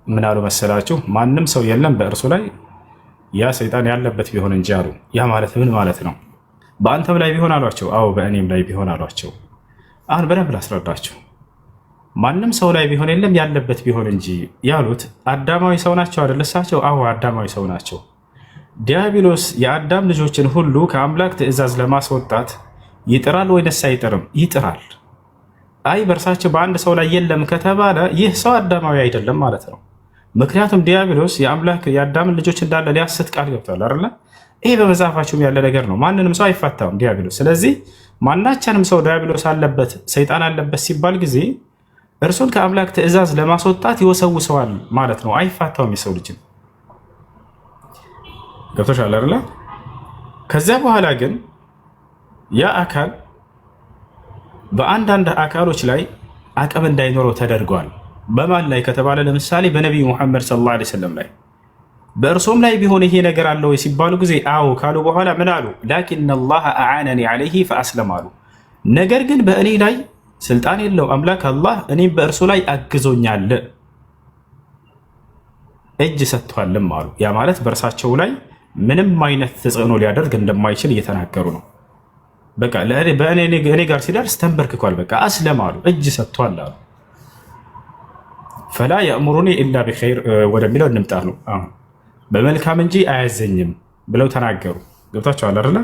ምን አሉ መሰላችሁ? ማንም ሰው የለም በእርሱ ላይ ያ ሰይጣን ያለበት ቢሆን እንጂ አሉ። ያ ማለት ምን ማለት ነው? በአንተም ላይ ቢሆን አሏቸው። አዎ በእኔም ላይ ቢሆን አሏቸው። አሁን በደንብ ላስረዳቸው። ማንም ሰው ላይ ቢሆን የለም ያለበት ቢሆን እንጂ ያሉት አዳማዊ ሰው ናቸው አይደል? እሳቸው አዎ አዳማዊ ሰው ናቸው። ዲያብሎስ የአዳም ልጆችን ሁሉ ከአምላክ ትእዛዝ ለማስወጣት ይጥራል ወይንስ አይጥርም? ይጥራል። አይ በእርሳቸው በአንድ ሰው ላይ የለም ከተባለ ይህ ሰው አዳማዊ አይደለም ማለት ነው። ምክንያቱም ዲያብሎስ የአዳምን ልጆች እንዳለ ሊያስት ቃል ገብቷል አይደለ? ይሄ በመጽሐፋችሁም ያለ ነገር ነው። ማንንም ሰው አይፋታውም ዲያብሎስ። ስለዚህ ማናቸንም ሰው ዲያብሎስ አለበት ሰይጣን አለበት ሲባል ጊዜ እርሱን ከአምላክ ትእዛዝ ለማስወጣት ይወሰውሰዋል ማለት ነው። አይፋታውም የሰው ልጅን። ገብቶሻል አይደለ? ከዚያ በኋላ ግን ያ አካል በአንዳንድ አካሎች ላይ አቅም እንዳይኖረው ተደርጓል። በማን ላይ ከተባለ ለምሳሌ በነቢዩ ሙሐመድ ሰለላሁ ዐለይሂ ወሰለም ላይ በእርሶም ላይ ቢሆን ይሄ ነገር አለ ወይ ሲባሉ ጊዜ አዎ ካሉ በኋላ ምን አሉ? ላኪን አላህ አዓነኒ ዐለይሂ ፈአስለም አሉ። ነገር ግን በእኔ ላይ ስልጣን የለው አምላክ አላህ እኔም በእርሱ ላይ አግዞኛል፣ እጅ ሰጥቷልም አሉ። ያ ማለት በእርሳቸው ላይ ምንም አይነት ተጽዕኖ ሊያደርግ እንደማይችል እየተናገሩ ነው። በቃ እኔ ጋር ሲደርስ ተንበርክኳል፣ በቃ አስለም አሉ፣ እጅ ሰጥቷል አሉ። ፈላ የእምሩኒ ኢላ ቢኸይር ወደሚለው እንምጣ ነው። አሁን በመልካም እንጂ አያዘኝም ብለው ተናገሩ። ገብታችኋል አይደለ?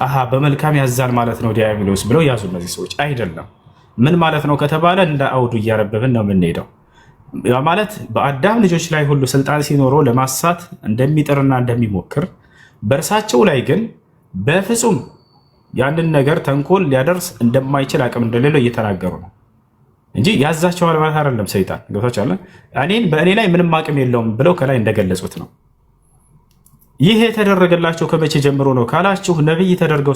አሃ በመልካም ያዛል ማለት ነው ዲያብሎስ ብለው ያዙ እነዚህ ሰዎች። አይደለም። ምን ማለት ነው ከተባለ እንደ አውዱ እያነበብን ነው የምንሄደው። ያ ማለት በአዳም ልጆች ላይ ሁሉ ስልጣን ሲኖረው ለማሳት እንደሚጥርና እንደሚሞክር በእርሳቸው ላይ ግን በፍጹም ያንን ነገር ተንኮል ሊያደርስ እንደማይችል አቅም እንደሌለው እየተናገሩ ነው እንጂ ያዛቸዋል ማለት አይደለም። ሰይጣን ገብታችኋል። በእኔ ላይ ምንም አቅም የለውም ብለው ከላይ እንደገለጹት ነው። ይህ የተደረገላቸው ከመቼ ጀምሮ ነው ካላችሁ ነቢይ ተደርገው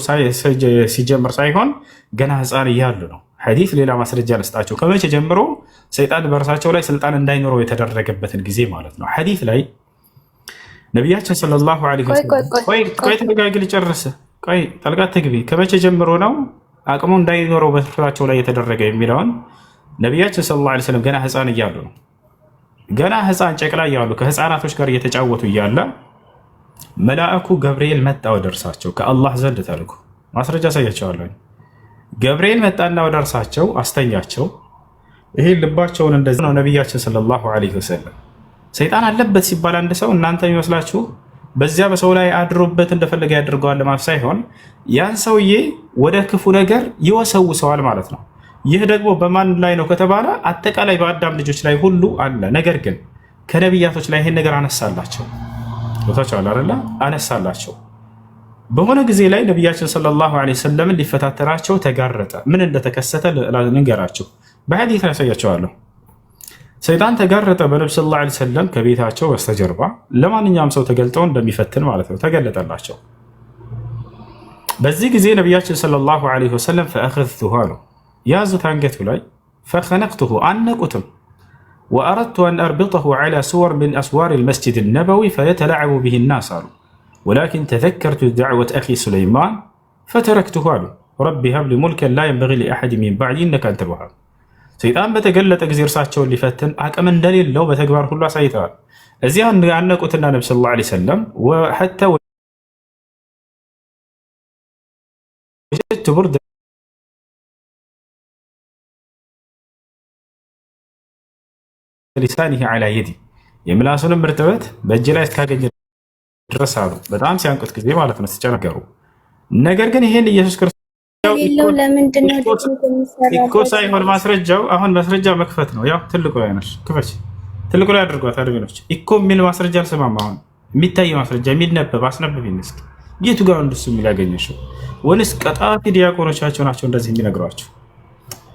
ሲጀምር ሳይሆን ገና ሕፃን እያሉ ነው። ሐዲስ ሌላ ማስረጃ ልስጣቸው። ከመቼ ጀምሮ ሰይጣን በእርሳቸው ላይ ስልጣን እንዳይኖረው የተደረገበትን ጊዜ ማለት ነው። ሐዲስ ላይ ነቢያችን ሰለላሁ ዐለይሂ ወሰለም ቆይ ተጋግል ጨርስ ቆይ ጠልቃት ትግቢ ከመቼ ጀምሮ ነው አቅሙ እንዳይኖረው በእርሳቸው ላይ የተደረገ የሚለውን ነቢያችን ሰለላሁ ዐለይሂ ወሰለም ገና ሕፃን እያሉ ነው። ገና ሕፃን ጨቅላ እያሉ ከሕፃናቶች ጋር እየተጫወቱ እያለ መልአኩ ገብርኤል መጣ ወደ እርሳቸው ከአላህ ዘንድ ተልኮ። ማስረጃ አሳያቸዋለሁ። ገብርኤል መጣና ወደ እርሳቸው አስተኛቸው። ይሄ ልባቸውን እንደዚህ ነው። ነቢያችን ሰለላሁ ዐለይሂ ወሰለም ሰይጣን አለበት ሲባል አንድ ሰው እናንተ የሚመስላችሁ በዚያ በሰው ላይ አድሮበት እንደፈለገ ያደርገዋል ለማለት ሳይሆን ያን ሰውዬ ወደ ክፉ ነገር ይወሰውሰዋል ማለት ነው። ይህ ደግሞ በማን ላይ ነው ከተባለ አጠቃላይ በአዳም ልጆች ላይ ሁሉ አለ። ነገር ግን ከነቢያቶች ላይ ይሄን ነገር አነሳላቸው። ቦታቸው አለ አነሳላቸው። በሆነ ጊዜ ላይ ነቢያችን ሰለላሁ ዐለይሂ ወሰለም ሊፈታተናቸው ተጋረጠ። ምን እንደተከሰተ ልንገራችሁ፣ በሐዲስ ላይ ያሳያቸዋለሁ። ሰይጣን ተጋረጠ በነብዩ ሰለላሁ ዐለይሂ ወሰለም ከቤታቸው በስተጀርባ ለማንኛውም ሰው ተገልጠው እንደሚፈትን ማለት ነው። ተገለጠላቸው። በዚህ ጊዜ ነቢያችን ሰለላሁ ዐለይሂ ወሰለም ፈአኸዝቱሁ አሉ፣ ያዙት አንገቱ ላይ ፈኸነቅቱሁ አነቁትም ወአረድቱ አን አርቢጠሁ ዐላ ሱወር ሚን አስዋር አልመስጂድ አልነበዊ ፈየተላዐቡ ቢሂ ናስ አሉ ወላኪን ተዘከርቱ ደዕወት አኺ ሱለይማን ፈተረክቱሁ አሉ ረቢ ሀብሊ ሙልከን ላ የንበጊ ሊአሐድ ሚን ባዕዲ ኢነከ አንተል ወሃብ። ሰይጣን በተገለጠ ጊዜ እርሳቸውን ሊፈትን አቅም እንደሌለው በተግባር ሁሉ አሳይተዋል። እዚያ ያነቁትና ነቢ ሰለላሁ ዐለይሂ ወሰለም ሐታ ወጀድቱ ቡርደ ሊሳኒሂ ዐላ የዲ የምላሱንም እርጥበት በእጅ ላይ እስካገኘ ድረስ አሉ። በጣም ሲያንቁት ጊዜ ማለት ነው ሲጨነገሩ። ነገር ግን ይሄን ኢየሱስ ክርስቶስ እኮ ሳይሆን ማስረጃው አሁን ማስረጃ መክፈት ነው። ያው ትልቁ ላይ ነሽ ክፈች፣ ትልቁ ላይ አድርጓት አድርገኖች እኮ የሚል ማስረጃ አልሰማም። አሁን የሚታይ ማስረጃ የሚነበብ አስነብብኝ እስኪ። የቱ ጋር እንደሱ የሚል ያገኘሽው? ወንስ ቀጣፊ ዲያቆኖቻቸው ናቸው እንደዚህ የሚነግሯቸው?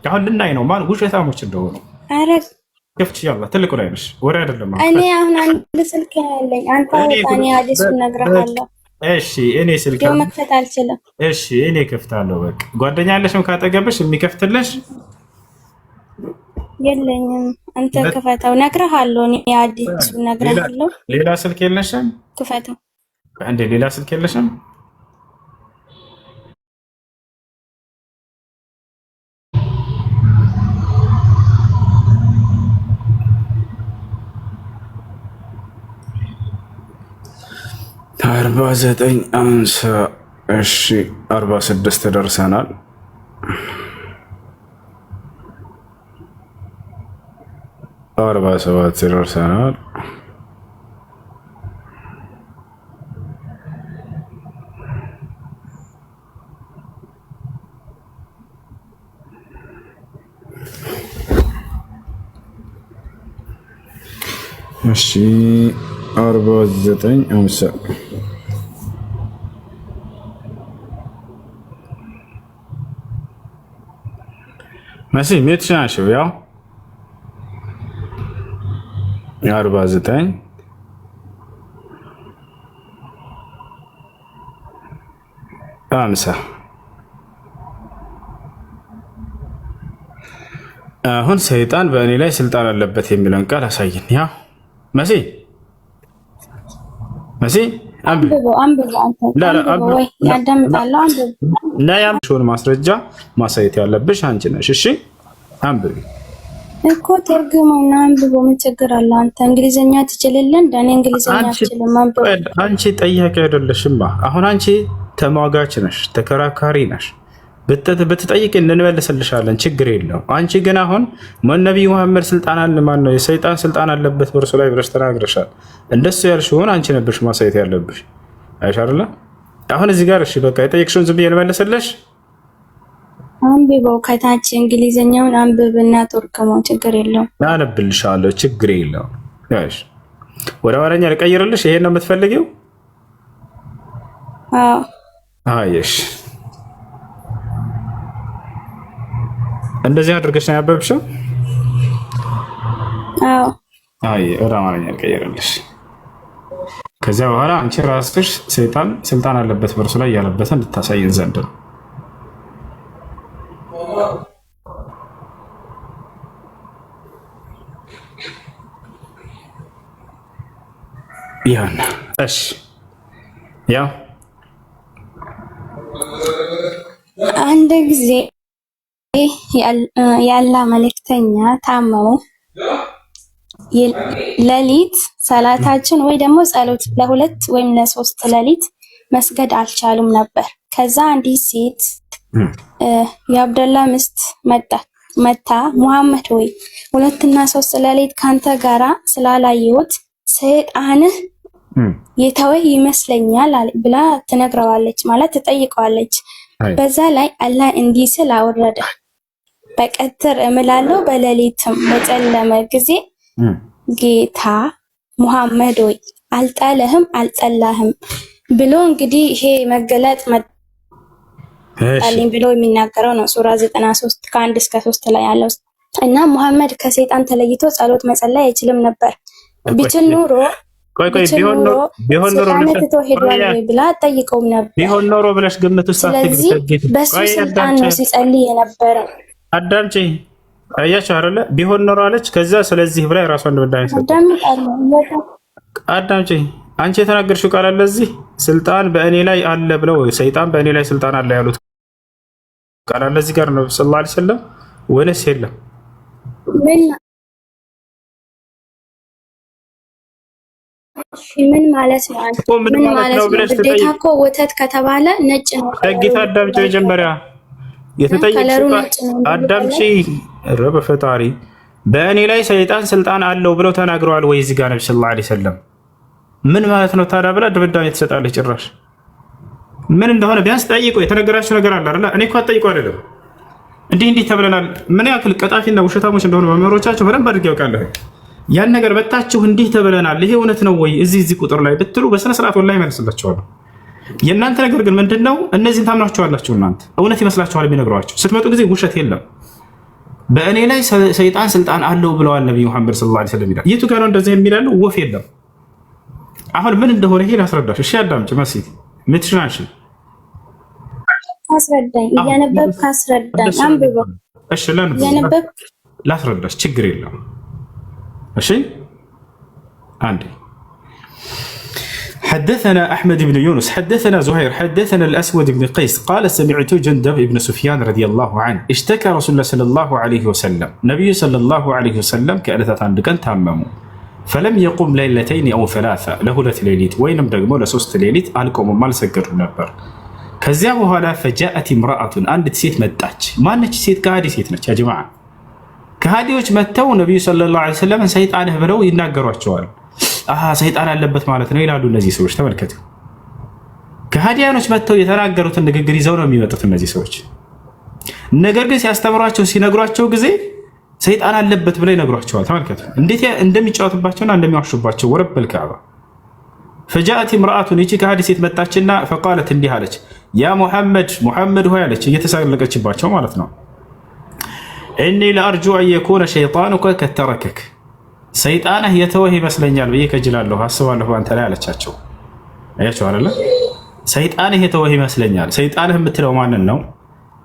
አሁን ልናይ ነው ማን ውሸታሞች እንደሆኑ። አረ ክፍች ያላ ትልቁ ላይ ነሽ ወሬ አይደለም። እኔ አሁን አንድ ስልክ ያለኝ አንተ ወጣኔ አዲስ ነግረሃለሁ። እሺ እኔ ስልክ መክፈት አልችልም። እሺ እኔ ከፍታለሁ። በቃ ጓደኛ ያለሽም ካጠገብሽ የሚከፍትልሽ የለኝም። አንተ ክፈተው። ነግረሃለሁ። እኔ አዲስ ነግረሃለሁ። ሌላ ስልክ የለሽም? ክፈተው እንዴ ሌላ ስልክ የለሽም? አርባ ዘጠኝ አንሳ። እሺ 46 ደርሰናል። አርባ 47 ደርሰናል። እሺ 49 አንሳ። መሲ ሜትሽ ናቸው። ያው 49 50 አሁን ሰይጣን በእኔ ላይ ስልጣን አለበት የሚለውን ቃል አሳይን። ያው መሲ ማስረጃ ማሳየት ያለብሽ አንቺ ነሽ። እሺ አንብቢ እኮ ተርጉመውና አንብቦ ምን ችግር አለ? አንተ እንግሊዘኛ ትችልልን? እንደኔ እንግሊዘኛ አልችልም። አንቺ ጠያቂ አይደለሽማ። አሁን አንቺ ተሟጋች ነሽ፣ ተከራካሪ ነሽ። ብትጠይቅ እንመልስልሻለን፣ ችግር የለው። አንቺ ግን አሁን ነቢዩ መሐመድ ስልጣን አለ ማን ነው የሰይጣን ስልጣን አለበት በእርሱ ላይ ብለሽ ተናግረሻል። እንደሱ ያልሽውን አንቺ ነበርሽ ማሳየት ያለብሽ አይሻርላ። አሁን እዚህ ጋር እሺ በቃ የጠየቅሽውን ዝም ብዬ ልመልስልሽ። አንብበው ከታች እንግሊዘኛውን አንብብና ተርጉመው፣ ችግር የለው። አነብልሻለሁ፣ ችግር የለው። እሺ ወደ አማርኛ ልቀይርልሽ። ይሄን ነው የምትፈልጊው? አዎ አይሽ እንደዚህ አድርገሽ ነው ያበብሽው? አዎ። አይ ወደ አማርኛ ልቀይርልሽ። ከዚያ በኋላ አንቺ ራስሽ ሰይጣን ስልጣን አለበት በእርሱ ላይ ያለበት እንድታሳይን ዘንድ ነው። ያን እሺ ያው አንድ ጊዜ ያላ መልእክተኛ ታመሙ። ሌሊት ሰላታችን ወይ ደግሞ ጸሎት ለሁለት ወይም ለሶስት ሌሊት መስገድ አልቻሉም ነበር። ከዛ አንዲት ሴት የአብደላ ሚስት መታ ሙሐመድ ወይ ሁለትና ሶስት ሌሊት ካንተ ጋራ ስላላየሁት ሰይጣንህ የተወይ ይመስለኛል ብላ ትነግረዋለች፣ ማለት ትጠይቀዋለች። በዛ ላይ አላህ እንዲህ ስል አወረደ፣ በቀትር እምላለሁ በሌሊትም በጨለመ ጊዜ ጌታ ሙሐመድ ወይ አልጣለህም አልጠላህም ብሎ እንግዲህ ይሄ መገለጥ መጣልኝ ብሎ የሚናገረው ነው። ሱራ 93 ከ1 እስከ 3 ላይ ያለው እና ሙሐመድ ከሰይጣን ተለይቶ ጸሎት መጸለይ አይችልም ነበር። ቢችል ኑሮ ቢሆን ኖሮ ብላ ጠይቀውም ነበር። ቢሆን ኖሮ ብለሽ ግምት ውስጥ ስለዚህ በሱ ስልጣን ነው ሲጸልይ የነበረ። አዳምጪ፣ አያችሁ አይደለ? ቢሆን ኖሮ አለች። ከዛ ስለዚህ ብላ የራሷን ድምዳሜ ሰጠች። አዳምጪ፣ አንቺ የተናገርሽው ቃል አለ እዚህ ስልጣን በእኔ ላይ አለ ብለው ሰይጣን በእኔ ላይ ስልጣን አለ ያሉት ቃል አለ እዚህ ጋር ነብዩ ሰለላሁ ዐለይሂ ወሰለም ወለስ የለም? ምን ማለት ነው? ምን ማለት ነው? ግዴታ እኮ ወተት ከተባለ ነጭ ነው። ጌታ አዳምጪ፣ መጀመሪያ የተጠየቀው አዳምጪ። ረበ ፈጣሪ በእኔ ላይ ሰይጣን ስልጣን አለው ብለው ተናግረዋል ወይ? እዚህ ጋር ነብዩ ሰለላሁ ዐለይሂ ወሰለም ምን ማለት ነው ታዲያ ብላ ድምዳሜ ትሰጣለች። ጭራሽ ምን እንደሆነ ቢያንስ ጠይቁ። የተነገራችሁ ነገር አለ አይደል? እኔ እኮ አትጠይቁ አይደለም እንዲህ ተብለናል። ምን ያክል ቀጣፊና ውሸታሞች እንደሆኑ መምህሮቻቸው በደንብ አድርጌ ያውቃለሁ። ያን ነገር በታችሁ እንዲህ ተብለናል፣ ይሄ እውነት ነው ወይ እዚህ ቁጥር ላይ ብትሉ በስነ ስርዓት ወላሂ መልስላችኋለሁ። የእናንተ ነገር ግን ምንድነው? እነዚህን ታምናችኋላችሁ። እናንተ እውነት ይመስላችኋል የሚነግሯችሁ። ስትመጡ ጊዜ ውሸት የለም። በእኔ ላይ ሰይጣን ስልጣን አለው ብለዋል ነብዩ መሐመድ ሰለላሁ ዐለይሂ ወሰለም ይላል። የቱ ጋር ነው እንደዚህ የሚላሉ? ወፍ የለም። አሁን ምን እንደሆነ ይሄ ላስረዳሽ። እሺ አዳምጪ መሲት ምትሽናንሽ አስረዳኝ። እያነበብክ አስረዳኝ። አንብበው። እሺ ላስረዳሽ፣ ችግር የለም። እሺ አንዴ حدثنا أحمد بن يونس حدثنا زهير حدثنا الأسود بن قيس قال سمعت جندب بن سفيان رضي الله عنه اشتكى رسول الله صلى الله عليه وسلم نبي صلى الله عليه وسلم كألثة عندك تامموا فلم يقم ليلتين أو ثلاثة له ليلة وينم دقموا لسوست ليلة ألقوا مال سكر نبر كذا وهلا فجاءت امرأة عندت سيت متاج ما نتش سيت كهادي سيت نتش يا جماعة كهاديዎች መተው ነብዩ ሰለላሁ ዐለይሂ ወሰለም ሰይጣንህ ብለው ይናገሯቸዋል። ሰይጣን አለበት ማለት ነው ይላሉ እነዚህ ሰዎች። ተመልከቱ፣ ከሃዲያኖች መተው የተናገሩትን ንግግር ይዘው ነው የሚመጡት እነዚህ ሰዎች። ነገር ግን ሲያስተምሯቸው ሲነግሯቸው ጊዜ ሰይጣን አለበት ብለው ይነግሯቸዋል። ተመልከቱ እንዴት እንደሚጫወቱባቸውና እንደሚዋሹባቸው። ወረበል ከዕባ فجاءت امرأة ይቺ ከሃዲ ሴት መጣችና فقالت እንዲህ አለች፣ ያ ሙሐመድ ሆይ አለች፣ እየተሳለቀችባቸው ማለት ነው። እኒ ለአርጁ አን የኩነ ሸይጣኑከ ከተረከክ ሰይጣንህ የተወህ ይመስለኛል ብዬ ከጅላለሁ አስባለሁ አንተ ላይ አለቻቸው። አያቸው አይደለ? ሰይጣንህ የተወህ ይመስለኛል። ሰይጣንህ የምትለው ማንን ነው?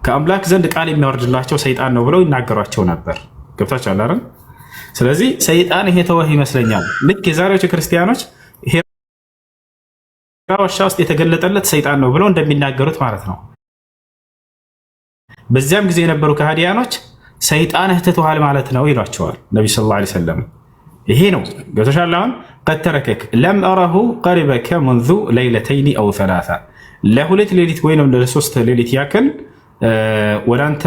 ከአምላክ ዘንድ ቃል የሚያወርድላቸው ሰይጣን ነው ብለው ይናገሯቸው ነበር። ገብታችኋል አይደል? ስለዚህ ሰይጣንህ የተወህ ይመስለኛል። ልክ የዛሬዎቹ ክርስቲያኖች ዋሻ ውስጥ የተገለጠለት ሰይጣን ነው ብለው እንደሚናገሩት ማለት ነው። በዚያም ጊዜ የነበሩ ከሃዲያኖች ሰይጣንህ ትተዋል ማለት ነው ይሏቸዋል ነብዩ ሰለላሁ ዐለይሂ ወሰለም። ይሄ ነው ገብቶሻል። አሁን ቀድ ተረከክ ለም አረሁ ቀሪበከ منذ ليلتين او ثلاثه ለሁለት ሌሊት ወይንም ለሶስት ሌሊት ያክል ወዳንተ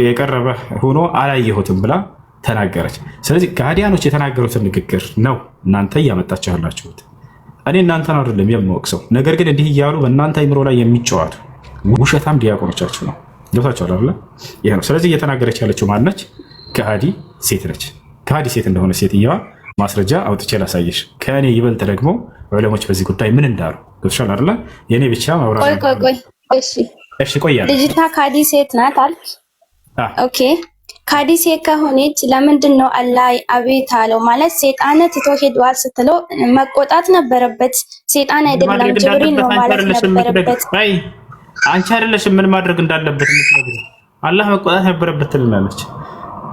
የቀረበ ሆኖ አላየሁትም ብላ ተናገረች። ስለዚህ ከሃዲያኖች የተናገሩትን ንግግር ነው እናንተ እያመጣችሁ ያላችሁት። እኔ እናንተን አይደለም የምወቅሰው። ነገር ግን እንዲህ እያሉ በእናንተ አይምሮ ላይ የሚጫወቱ ውሸታም ዲያቆኖቻችሁ ነው። ገብታችኋል አይደል? ይሄ ነው። ስለዚህ እየተናገረች ያለችው ማነች? ከሃዲ ሴት ነች። ከሃዲ ሴት እንደሆነ ሴትየዋ ማስረጃ አውጥቼ ላሳየሽ። ከእኔ ይበልጥ ደግሞ ዑለሞች በዚህ ጉዳይ ምን እንዳሉ ገብቶሻል አይደል? የኔ ብቻ ማውራት እሺ ቆያለሁ። ልጅቷ ከሃዲ ሴት ናት አልክ? ኦኬ ከሃዲ ሴት ከሆነች ለምንድን ነው አላህ አቤት አለው? ማለት ሰይጣን ትቶ ሄዷል ስትለው መቆጣት ነበረበት። ሰይጣን አይደለም ጅብሪል ነው ማለት ነበረበት። አንቺ አይደለሽም ምን ማድረግ እንዳለበት የምትነግሪው። አላህ መቆጣት ነበረበት ትልናለች።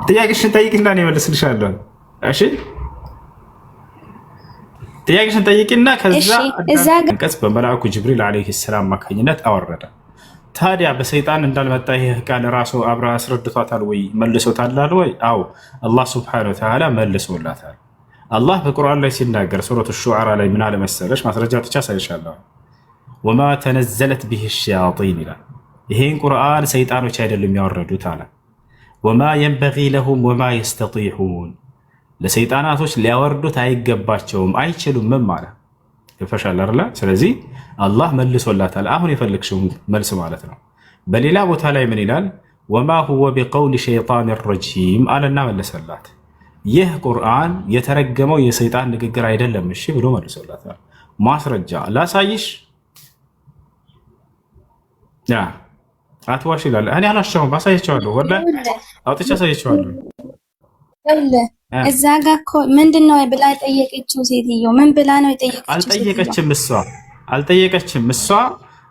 ጥያቄሽን ጠይቂና እኔ እመልስልሻለሁ። እሺ ጥያቄሽን ጠይቂና ከዛ አንቀጽ በመልአኩ ጅብሪል አለይሂ ሰላም አማካኝነት አወረደ። ታዲያ በሰይጣን እንዳልመጣ ይሄ ቃል ራሱ አብራ አስረድቷታል ወይ መልሶታል ወይ? አዎ አላህ ሱብሓነሁ ወተዓላ መልሶላታል። አላህ በቁርአን ላይ ሲናገር ሱረቱ ሹዓራ ላይ ምን አለ መሰለሽ? ማስረጃ ብቻ ሳይሻለሁ ወማ ተነዘለት ቢሂ ሸያጢን ይላል። ይሄን ቁርአን ሰይጣኖች አይደሉም ያወረዱት አለ። ወማ የንበጊ ለሁም ወማ የስተጢዑን ለሰይጣናቶች ሊያወርዱት አይገባቸውም አይችሉምም አለ። ይፈሻል አይደል? ስለዚህ አላህ መልሶላታል። አሁን የፈለግሽው መልስ ማለት ነው። በሌላ ቦታ ላይ ምን ይላል? ወማ ሁወ ቢቀውሊ ሸይጣን ረጂም አለና መለሰላት። ይህ ቁርአን የተረገመው የሰይጣን ንግግር አይደለም እሺ ብሎ መልሶላታል። ማስረጃ ላሳይሽ። ያ አትዋሽ ይላል። እኔ አላሻውም፣ አሳያቸዋለሁ። ወላሂ አውጥቼ አሳያቸዋለሁ። እዛ ጋር እኮ ምንድነው ብላ የጠየቀችው ሴትዮ? ምን ብላ ነው የጠየቀችው? አልጠየቀችም። እሷ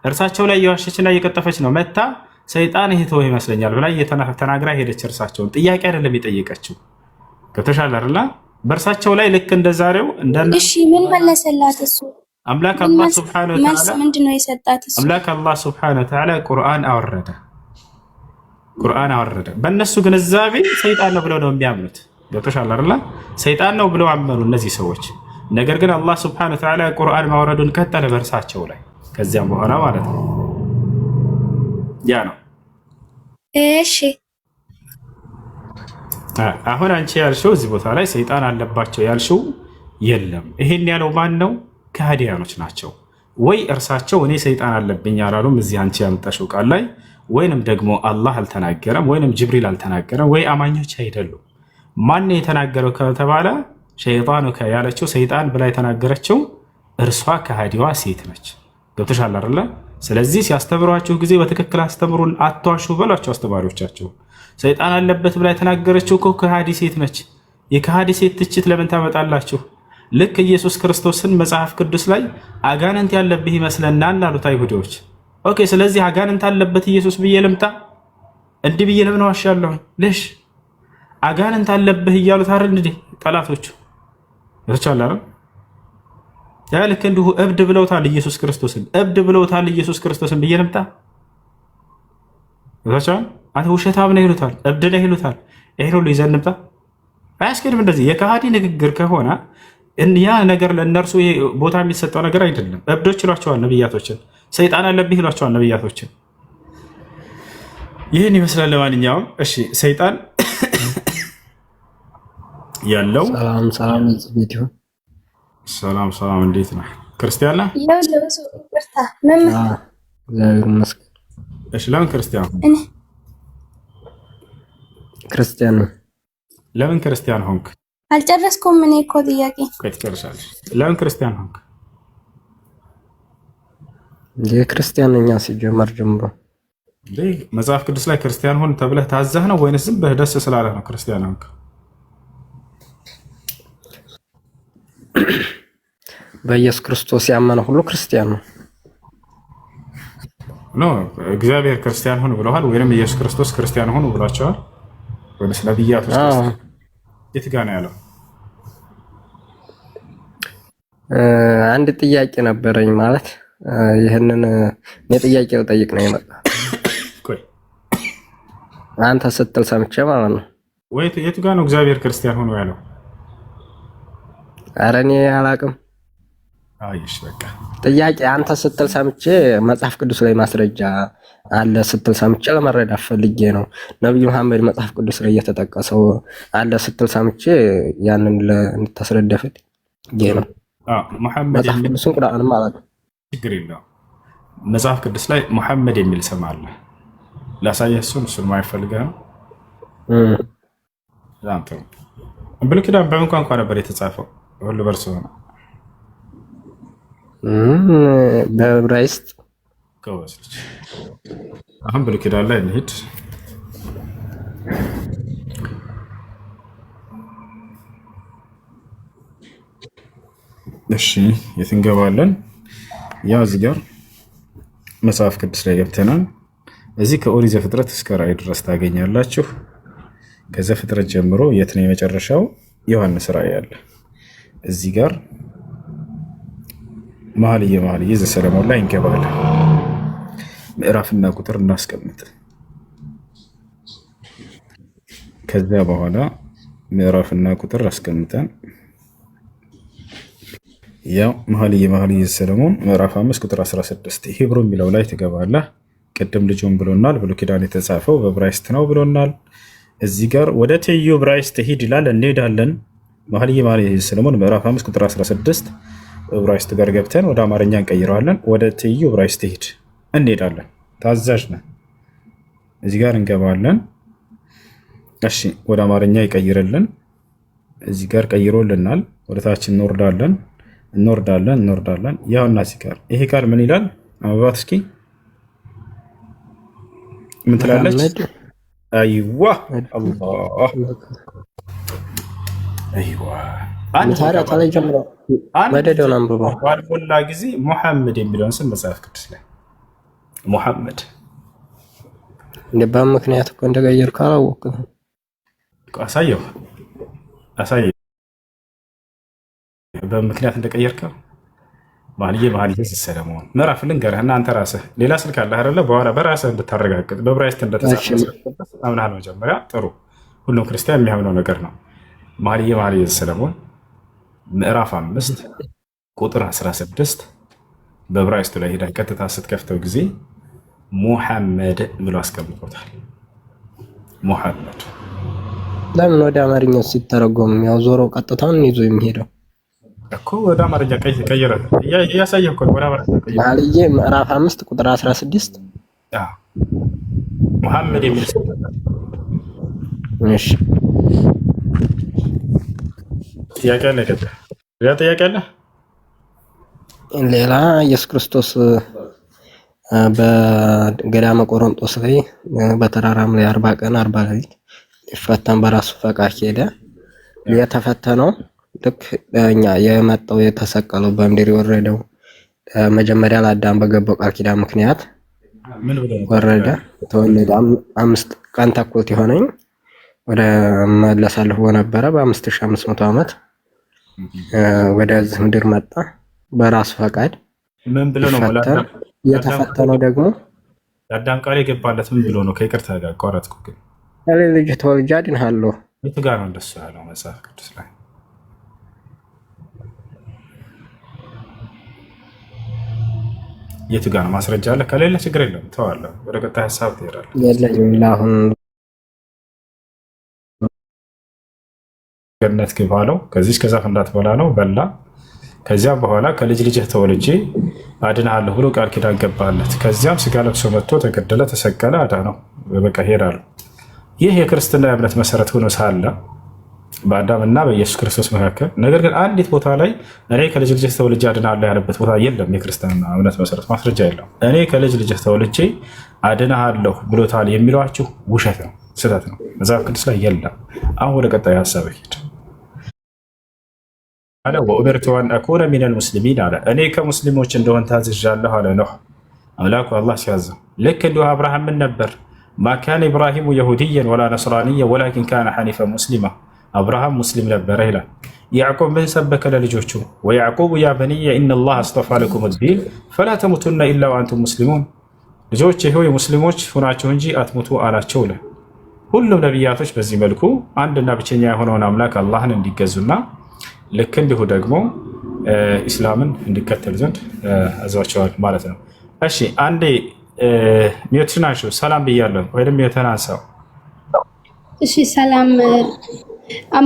እርሳቸው ላይ እየዋሸችና እየቀጠፈች ነው። መታ ሰይጣን ይሄ ተወው ይመስለኛል ብላ ተናግራ ሄደች። እርሳቸውን ጥያቄ አይደለም የጠየቀችው። ገብቶሻል አይደል? በእርሳቸው ላይ ልክ እንደዛሬው እሺ ምን መለሰላት እሱ? አምላክ አላህ ሱብሓነሁ ወተዓላ ምንድነው የሰጣት እሱ? አምላክ አላህ ሱብሓነሁ ወተዓላ ቁርአን አወረደ። ቁርአን አወረደ። በእነሱ ግንዛቤ ሰይጣን ነው ብለው ነው የሚያምኑት። ገብቶሻል አይደል? ሰይጣን ነው ብለው አመኑ እነዚህ ሰዎች። ነገር ግን አላህ ሱብሓነሁ ወተዓላ ቁርአን ማውረዱን ቀጠለ በእርሳቸው ላይ ከዚያም በኋላ ማለት ነው። ያ ነው። እሺ አሁን አንቺ ያልሽው እዚህ ቦታ ላይ ሰይጣን አለባቸው ያልሽው የለም። ይሄን ያለው ማን ነው? ከሃዲያኖች ናቸው። ወይ እርሳቸው እኔ ሰይጣን አለብኝ አላሉም እዚህ አንቺ ያመጣሽው ቃል ላይ፣ ወይንም ደግሞ አላህ አልተናገረም፣ ወይንም ጅብሪል አልተናገረም፣ ወይ አማኞች አይደሉም። ማን የተናገረው ከተባለ ሸይጣኑ ያለችው ሰይጣን ብላ የተናገረችው እርሷ ከሃዲዋ ሴት ነች። ገብቶሻል አይደለ? ስለዚህ ሲያስተምሯችሁ ጊዜ በትክክል አስተምሩን፣ አትዋሹ በሏቸው አስተማሪዎቻቸው። ሰይጣን አለበት ብላ የተናገረችው እኮ ከሃዲ ሴት ነች። የከሃዲ ሴት ትችት ለምን ታመጣላችሁ? ልክ ኢየሱስ ክርስቶስን መጽሐፍ ቅዱስ ላይ አጋንንት ያለብህ ይመስለናል አሉት አይሁዶች። ኦኬ፣ ስለዚህ አጋንንት አለበት ኢየሱስ ብዬ ልምጣ? እንዲህ ብዬ ለምን ዋሻለሁ? ልሽ አጋንንት አለብህ እያሉት አይደል እንዴ ጠላቶቹ? ተቻላረ ያ ልክ እንዲሁ እብድ ብለውታል ኢየሱስ ክርስቶስን፣ እብድ ብለውታል ኢየሱስ ክርስቶስን ብዬ ልምጣ? ተቻላረ አንተ ውሸታም ነህ ይሉታል፣ እብድ ነህ ይሉታል። ይሄን ሁሉ ይዘን እንምጣ? አያስኬድም። እንደዚህ የከሃዲ ንግግር ከሆነ ያ ነገር ለእነርሱ ቦታ የሚሰጠው ነገር አይደለም። እብዶች ይሏቸዋል ነብያቶችን፣ ሰይጣን አለብህ ይሏቸዋል ነብያቶችን። ይህን ይመስላል። ለማንኛውም እሺ፣ ሰይጣን ያለው ሰላም ሰላም፣ እንዴት ነህ? ክርስቲያን ነህ? እሺ፣ ለምን ክርስቲያን ክርስቲያን ነው? ለምን ክርስቲያን ሆንክ? አልጨረስኩም። እኔ እኮ ጥያቄ ትጨርሻለሽ። ለምን ክርስቲያን ሆንክ? የክርስቲያን ነኝ ሲጀመር ጀምሮ። መጽሐፍ ቅዱስ ላይ ክርስቲያን ሆን ተብለህ ታዘህ ነው ወይንስ ዝም ብለህ ደስ ስላለህ ነው ክርስቲያን ሆንክ? በኢየሱስ ክርስቶስ ያመነ ሁሉ ክርስቲያን ነው። ኖ እግዚአብሔር ክርስቲያን ሆን ብለዋል ወይንም ኢየሱስ ክርስቶስ ክርስቲያን ሆን ብሏቸዋል ወይስ ነብያቱ? የት ጋር ነው ያለው? አንድ ጥያቄ ነበረኝ። ማለት ይሄንን ጥያቄ ልጠይቅ ነው የመጣ አንተ ስትል ሰምቼ ማለት ነው። ወይ የቱ ጋር ነው እግዚአብሔር ክርስቲያን ሆኖ ያለው? ኧረ እኔ አላውቅም። አይሽ በቃ ጥያቄ አንተ ስትል ሰምቼ መጽሐፍ ቅዱስ ላይ ማስረጃ አለ ስትል ሰምቼ ለመረዳት ፈልጌ ነው። ነብዩ መሐመድ መጽሐፍ ቅዱስ ላይ የተጠቀሰው አለ ስትል ሰምቼ ያንን እንድታስረዳ ፈልጌ ነው። መሐመድ መጽሐፍ ቅዱስን ቁርአን ማለት ነው። ችግር የለውም። መጽሐፍ ቅዱስ ላይ መሐመድ የሚል ስም አለ። ላሳየህ እሱን ማይፈልገህ ነው። ዛንተ ብሉይ ኪዳን በምን ቋንቋ ነበር የተጻፈው? ሁሉ በርሱ ነው። በዕብራይስጥ ከወስልች አሁን ብሉይ ኪዳን ላይ እንሂድ። እሺ የት እንገባለን? ያው እዚህ ጋር መጽሐፍ ቅዱስ ላይ ገብተናል። እዚህ ከኦሪት ዘፍጥረት እስከ ራዕይ ድረስ ታገኛላችሁ። ከዘፍጥረት ጀምሮ የት ነው የመጨረሻው? ዮሐንስ ራዕይ አለ። እዚህ ጋር መኃልየ ዘሰሎሞን ላይ እንገባለን። ምዕራፍና ቁጥር እናስቀምጥ። ከዚያ በኋላ ምዕራፍና ቁጥር አስቀምጠን ያው መኃልየ ዘሰሎሞን ምዕራፍ 5 ቁጥር 16 ሂብሩ የሚለው ላይ ትገባለህ። ቅድም ልጁን ብሎናል። ብሉይ ኪዳን የተጻፈው በዕብራይስጥ ነው ብሎናል። እዚህ ጋር ወደ ትይዩ ዕብራይስጥ ሂድ ይላል። እንሄዳለን። መኃልየ ዘሰሎሞን ምዕራፍ 5 ቁጥር 16 ዕብራይስጥ ጋር ገብተን ወደ አማርኛ እንቀይረዋለን። ወደ ትይዩ ዕብራይስጥ ሂድ እንሄዳለን። ታዛዥ ነን። እዚህ ጋር እንገባለን። እሺ ወደ አማርኛ ይቀይርልን። እዚህ ጋር ቀይሮልናል። ወደ ታች እንወርዳለን። ያውና እዚህ ጋር ይሄ ቃል ምን ይላል? አበባት እስኪ ምን ትላለች? አይዋ አላህ አይዋ ባልሞላ ጊዜ ሙሐመድ የሚለውን ስም መጽሐፍ ቅዱስ ላይ ሙሐመድ በምክንያት እኮ እንደቀየርኩ አላወቅኩም። አሳየው በምክንያት እንደቀየርከው መኃልየ ሰለሞን ምዕራፍ ልንገርህ እና አንተ ራስህ ሌላ ስልክ አለህ አይደለ? በኋላ በራስህ እንድታረጋግጥ በዕብራይስጥ እንደተጻፈ አምናል። መጀመሪያ ጥሩ፣ ሁሉም ክርስቲያን የሚያምነው ነገር ነው። መኃልየ ሰለሞን ምዕራፍ 5 ቁጥር 16 በዕብራይስጡ ላይ ሄዳ ቀጥታ ስትከፍተው ጊዜ ሙሐመድ ብሎ አስቀምጦታል። ሙሐመድ ለምን ወደ አማርኛው ሲተረጎም ያው ዞሮ ቀጥታውን ይዞ የሚሄደው እኮ ወደ አማርኛ ቀይረ እያሳየህ እኮ ወደ አማርኛ ቀይረ። መኃልየ ምዕራፍ 5 ቁጥር 16 ሙሐመድ የሚል እሺ፣ ጥያቄ አለ? ሌላ ጥያቄ አለ? ሌላ ኢየሱስ ክርስቶስ በገዳመ ቆሮንጦስ ላይ በተራራም ላይ 40 ቀን 40 ሌሊት ሊፈተን በራሱ ፈቃድ ሄደ። የተፈተነው ልክ እኛ የመጣው የተሰቀለው በምድር የወረደው መጀመሪያ ለአዳም በገባው ቃል ኪዳን ምክንያት ወረደ፣ ተወለደ። 5 ቀን ተኩል የሆነኝ ወደ መለሳለሁ በነበረ በ5500 ዓመት ወደዚህ ምድር መጣ በራሱ ፈቃድ። ምን ብሎ ነው የተፈተነው? ደግሞ ለአዳም ቃል የገባለት ምን ብሎ ነው? ከይቅርታ ጋር አቋረጥኩ፣ ግን ልጅ ተወልጄ አድንሃለሁ። የቱ ጋር ነው እንደሱ ያለው መጽሐፍ ቅዱስ ላይ? የቱ ጋር ነው? ማስረጃ አለ? ከሌለ ችግር የለም ተዋለሁ። ወደ ቀጣይ ሀሳብ ትሄዳለህ። የለኝም ለአሁን። ገነት ግባ አለው። ከዚህ ከዛፍ እንዳትበላ ነው፣ በላ። ከዚያም በኋላ ከልጅ ልጅህ ተወልጄ አድንሃለሁ ብሎ ቃል ኪዳን ገባለት። ከዚያም ስጋ ለብሶ መጥቶ ተገደለ፣ ተሰቀለ፣ አዳነው። በቃ ሄዳለሁ። ይህ የክርስትና እምነት መሰረት ሆኖ ሳለ በአዳምና በኢየሱስ ክርስቶስ መካከል፣ ነገር ግን አንዲት ቦታ ላይ እኔ ከልጅ ልጅህ ተወልጄ አድንሃለሁ ያለበት ቦታ የለም። የክርስትና እምነት መሰረት ማስረጃ የለም። እኔ ከልጅ ልጅህ ተወልጄ አድንሃለሁ ብሎታል የሚሏችሁ ውሸት ነው፣ ስህተት ነው። መጽሐፍ ቅዱስ ላይ የለም። አሁን ወደ ቀጣዩ ሀሳብ ሄድ አለ። ወኡሚርቱ አን አኩነ ሚነል ሙስሊሚን አለ። እኔ ከሙስሊሞች እንደሆን ታዝዣለሁ አለ ኖህ አምላኩ አላህ ሲያዘው። ልክ እንዲሁ አብርሃም ምን ነበር? ማ ካነ ኢብራሂሙ የሁድየን ወላ ነስራንየን ወላኪን ካነ ሐኒፈን ሙስሊማ። አብርሃም ሙስሊም ነበረ ይላል። ያዕቆብ ምን ሰበከ ለልጆቹ? ወያዕቁቡ ያ በንየ ኢነላህ አስጠፋ ለኩም ዲን ፈላ ተሙቱና ኢላ ወአንቱም ሙስሊሙን። ልጆች ሆይ ሙስሊሞች ሁናችሁ እንጂ አትሙቱ አላቸው። ሁሉም ነቢያቶች በዚህ መልኩ አንድና ብቸኛ የሆነውን አምላክ አላህን እንዲገዙና ልክ እንዲሁ ደግሞ ኢስላምን እንዲከተሉ ዘንድ አዟቸዋል ማለት ነው። እሺ አንዴ ሚዩትን አንሺው። ሰላም ብያለሁ ወይም ሚዩትን አንሳው። እሺ ሰላም።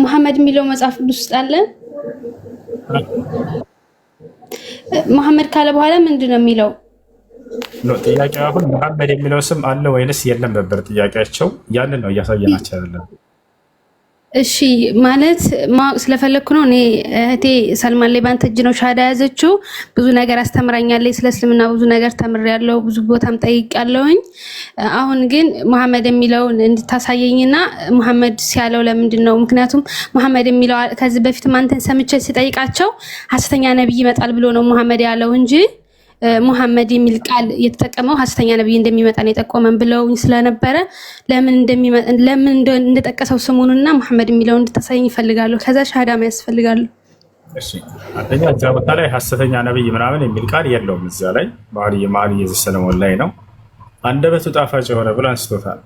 መሐመድ የሚለው መጽሐፍ ቅዱስ ውስጥ አለ። መሐመድ ካለ በኋላ ምንድን ነው የሚለው? ጥያቄው አሁን መሐመድ የሚለው ስም አለ ወይንስ የለም ነበር ጥያቄያቸው። ያንን ነው እያሳየናቸው ያለን። እሺ ማለት ማወቅ ስለፈለግኩ ነው። እኔ እህቴ ሰልማን ላይ ባንተ እጅ ነው ሻሃዳ ያዘችው። ብዙ ነገር አስተምራኛለች። ስለ እስልምና ብዙ ነገር ተምሬያለሁ። ብዙ ቦታም ጠይቄያለሁኝ። አሁን ግን መሐመድ የሚለውን እንድታሳየኝና መሐመድ ሲያለው ለምንድን ነው? ምክንያቱም መሐመድ የሚለው ከዚህ በፊትም አንተን ሰምቼ ሲጠይቃቸው ሐሰተኛ ነብይ ይመጣል ብሎ ነው መሐመድ ያለው እንጂ ሙሐመድ የሚል ቃል የተጠቀመው ሐሰተኛ ነብይ እንደሚመጣ ነው የጠቆመን ብለውኝ ስለነበረ ለምን እንደጠቀሰው ስሙንና ሙሐመድ የሚለውን እንድታሳየኝ ይፈልጋሉ። ከዛ ሻሃዳ መያዝ ይፈልጋሉ። እሺ አንደኛ እዛ ቦታ ላይ ሐሰተኛ ነብይ ምናምን የሚል ቃል የለውም። እዛ ላይ መኃልየ ሰለሞን ላይ ነው። አንደበቱ ጣፋጭ የሆነ ብሎ አንስቶታል።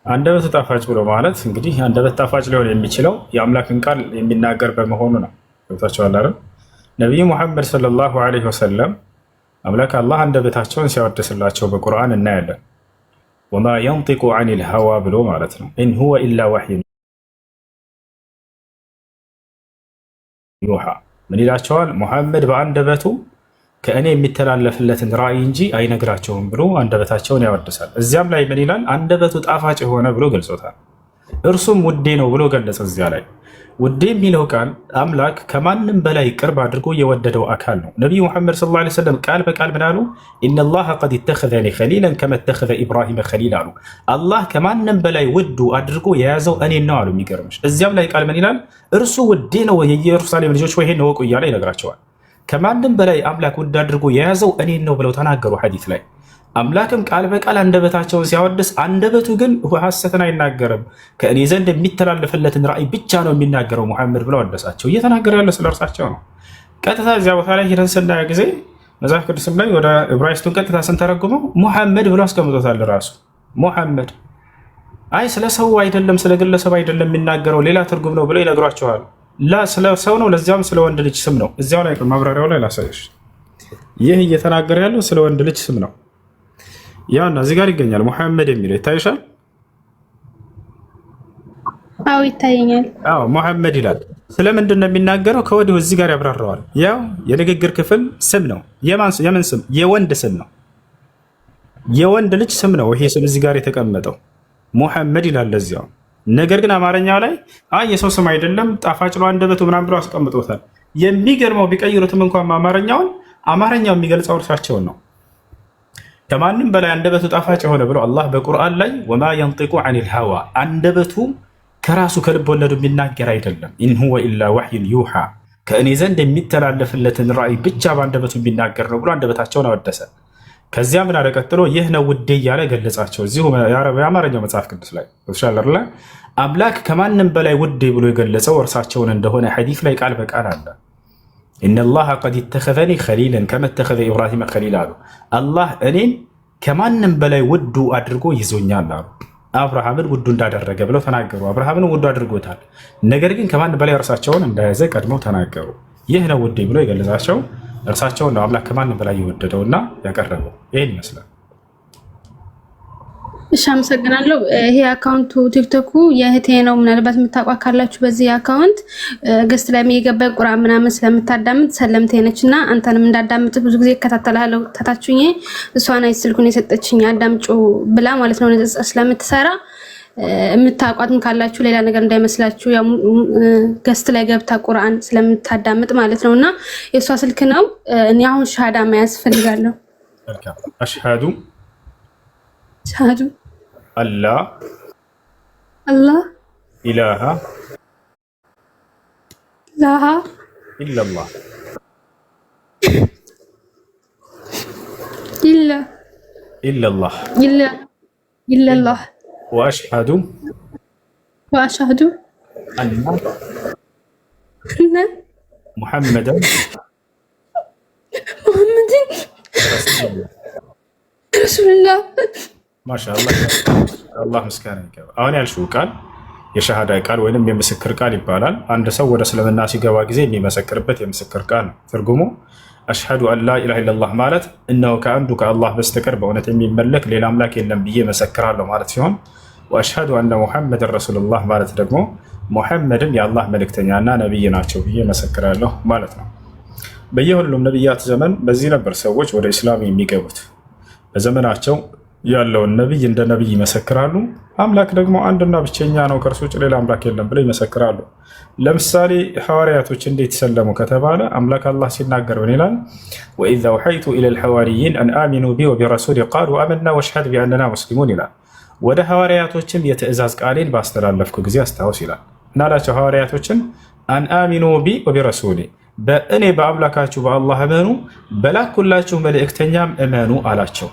አንደበቱ ጣፋጭ ብሎ ማለት እንግዲህ አንደበት ጣፋጭ ሊሆን የሚችለው የአምላክን ቃል የሚናገር በመሆኑ ነው። ገብታችኋል አይደል? ነቢዩ ሙሐመድ ሰለላሁ ዐለይሂ ወሰለም አምላክ አላህ አንደበታቸውን ሲያወድስላቸው በቁርአን እናያለን። ወማ የንጢቁ ዐኒል ሀዋ ብሎ ማለት ነው። ኢን ሁወ ኢላ ወሕዩን ዩሃ። ምን ይላቸዋል? ሙሐመድ በአንደበቱ ከእኔ የሚተላለፍለትን ራእይ እንጂ አይነግራቸውም ብሎ አንደበታቸውን ያወድሳል። እዚያም ላይ ምን ይላል? አንደበቱ ጣፋጭ የሆነ ብሎ ገልጾታል። እርሱም ውዴ ነው ብሎ ገለጸ። እዚያ ላይ ውዴ የሚለው ቃል አምላክ ከማንም በላይ ቅርብ አድርጎ የወደደው አካል ነው። ነቢዩ ሙሐመድ ሰለላሁ ዐለይሂ ወሰለም ቃል በቃል ምን አሉ? ኢነላህ ቀድ ኢተኸዘኒ ኸሊለን ከመ ኢተኸዘ ኢብራሂመ ኸሊል አሉ። አላህ ከማንም በላይ ውዱ አድርጎ የያዘው እኔን ነው አሉ። የሚገርምሽ እዚያም ላይ ቃል ምን ይላል? እርሱ ውዴ ነው፣ የኢየሩሳሌም ልጆች ወይ ይሄን እወቁ እያለ ይነግራቸዋል። ከማንም በላይ አምላክ ውድ አድርጎ የያዘው እኔን ነው ብለው ተናገሩ ሐዲስ ላይ። አምላክም ቃል በቃል አንደበታቸውን ሲያወድስ፣ አንደበቱ ግን ሐሰትን አይናገርም፣ ከእኔ ዘንድ የሚተላለፍለትን ራእይ ብቻ ነው የሚናገረው ሙሐመድ ብለው አወደሳቸው። እየተናገረ ያለ ስለ እርሳቸው ነው። ቀጥታ እዚያ ቦታ ላይ ሄደን ስናየው ጊዜ መጽሐፍ ቅዱስም ላይ ወደ ዕብራይስጡን ቀጥታ ስንተረጉመው ሙሐመድ ብሎ አስቀምጦታል ራሱ ሙሐመድ። አይ ስለ ሰው አይደለም ስለ ግለሰብ አይደለም የሚናገረው ሌላ ትርጉም ነው ብሎ ይነግሯቸዋል። ስለ ሰው ነው፣ ለዚያም ስለ ወንድ ልጅ ስም ነው። እዚያው ላይ ማብራሪያው ላይ ላሳይሽ። ይህ እየተናገረ ያለው ስለ ወንድ ልጅ ስም ነው። ያውና እዚህ ጋር ይገኛል ሙሐመድ የሚለው ይታይሻል? አዎ ይታየኛል። አዎ ሙሐመድ ይላል። ስለምንድን ነው የሚናገረው? ከወዲሁ እዚህ ጋር ያብራራዋል። ያው የንግግር ክፍል ስም ነው። የምን ስም? የወንድ ስም ነው። የወንድ ልጅ ስም ነው። ይሄ ስም እዚህ ጋር የተቀመጠው ሙሐመድ ይላል ለዚያው። ነገር ግን አማርኛው ላይ አይ የሰው ስም አይደለም ጣፋጭ ነው አንደበቱ ምናምን ብሎ አስቀምጦታል። የሚገርመው ቢቀይሩትም እንኳን አማርኛው የሚገልጸው እርሳቸውን ነው። ከማንም በላይ አንደበቱ ጣፋጭ የሆነ ብሎ አላህ በቁርአን ላይ ወማ የንጢቁ ዐኒል ሀዋ አንደበቱ ከራሱ ከልብ ወለዱ የሚናገር አይደለም። ኢን ሁወ ኢላ ወሕዩን ዩሓ ከእኔ ዘንድ የሚተላለፍለትን ራእይ ብቻ በአንደበቱ የሚናገር ነው ብሎ አንደበታቸውን አወደሰ። ከዚያ ምን አለ ቀጥሎ? ይህ ነው ውዴ እያለ ገለጻቸው። እዚሁ የአማርኛው መጽሐፍ ቅዱስ ላይ ተሻለርላ አምላክ ከማንም በላይ ውዴ ብሎ የገለጸው እርሳቸውን እንደሆነ ሐዲስ ላይ ቃል በቃል አለ። ኢነላሃ ቀድ ኢተኸዘኒ ኸሊለን ከመ ኢተኸዘ ኢብራሂመ ኸሊላ አሉ። አላህ እኔን ከማንም በላይ ውዱ አድርጎ ይዞኛል አሉ። አብርሃምን ውዱ እንዳደረገ ብለው ተናገሩ። አብርሃምን ውዱ አድርጎታል። ነገር ግን ከማንም በላይ እርሳቸውን እንደያዘ ቀድመው ተናገሩ። ይህ ነው ውዴ ብሎ የገለጻቸው እርሳቸውን ነው አምላክ ከማንም በላይ የወደደውና ያቀረበው። ይህን ይመስላል። እሺ አመሰግናለሁ። ይሄ አካውንቱ ቲክቶኩ የእህቴ ነው። ምናልባት የምታውቋ ካላችሁ በዚህ አካውንት ገስት ላይ የሚገባ ቁርአን ምናምን ስለምታዳምጥ ሰለምቴ ነችና አንተንም እንዳዳምጥ ብዙ ጊዜ እከታተላለሁ። ታታችሁኝ እሷን አይ ስልኩን የሰጠችኝ አዳምጩ ብላ ማለት ነው ንጽጽር ስለምትሰራ የምታውቋትም ካላችሁ ሌላ ነገር እንዳይመስላችሁ ያው ገስት ላይ ገብታ ቁርአን ስለምታዳምጥ ማለት ነውና የሷ ስልክ ነው። እኔ አሁን ሻሃዳ መያዝ ፈልጋለሁ። አሽሃዱ አላ ኢላሃ ኢለላህ ኢለላህ ወአሽሃዱ አነ ሙሐመድን ረሱሉላህ። ማሻአላህ አላህ ምስጋና ይገባ። አሁን ያልሽው ቃል የሸሃዳ ቃል ወይንም የምስክር ቃል ይባላል። አንድ ሰው ወደ እስልምና ሲገባ ጊዜ የሚመሰክርበት የምስክር ቃል ነው። ትርጉሙ አሽሃዱ አን ላ ኢላሃ ኢለላህ ማለት እነሆ ከአንዱ ከአላህ በስተቀር በእውነት የሚመለክ ሌላ አምላክ የለም ብዬ መሰክራለሁ ማለት ሲሆን ወአሽሃዱ አነ ሙሐመድን ረሱሉላህ ማለት ደግሞ ሙሐመድም የአላህ መልእክተኛና ነቢይ ናቸው ብዬ መሰክራለሁ ማለት ነው። በየሁሉም ነቢያት ዘመን በዚህ ነበር ሰዎች ወደ ኢስላም የሚገቡት። በዘመናቸው ያለውን ነቢይ እንደ ነቢይ ይመሰክራሉ። አምላክ ደግሞ አንድና ብቸኛ ነው፣ ከእርሱ ውጭ ሌላ አምላክ የለም ብለው ይመሰክራሉ። ለምሳሌ ሐዋርያቶች እንዴት ሰለሙ ከተባለ አምላክ አላህ ሲናገር ምን ይላል? ወኢዝ አውሐይቱ ኢለል ሐዋርይን አን አሚኑ ቢ ወቢረሱሊ ቃሉ አመና ወሽሀድ ቢአንና ሙስሊሙን ይላል። ወደ ሐዋርያቶችም የትእዛዝ ቃሌን ባስተላለፍኩ ጊዜ አስታውስ ይላል። እናላቸው ሐዋርያቶችን አን አሚኑ ቢ ወቢረሱሊ በእኔ በአምላካችሁ በአላህ እመኑ፣ በላኩላችሁ መልእክተኛም እመኑ አላቸው።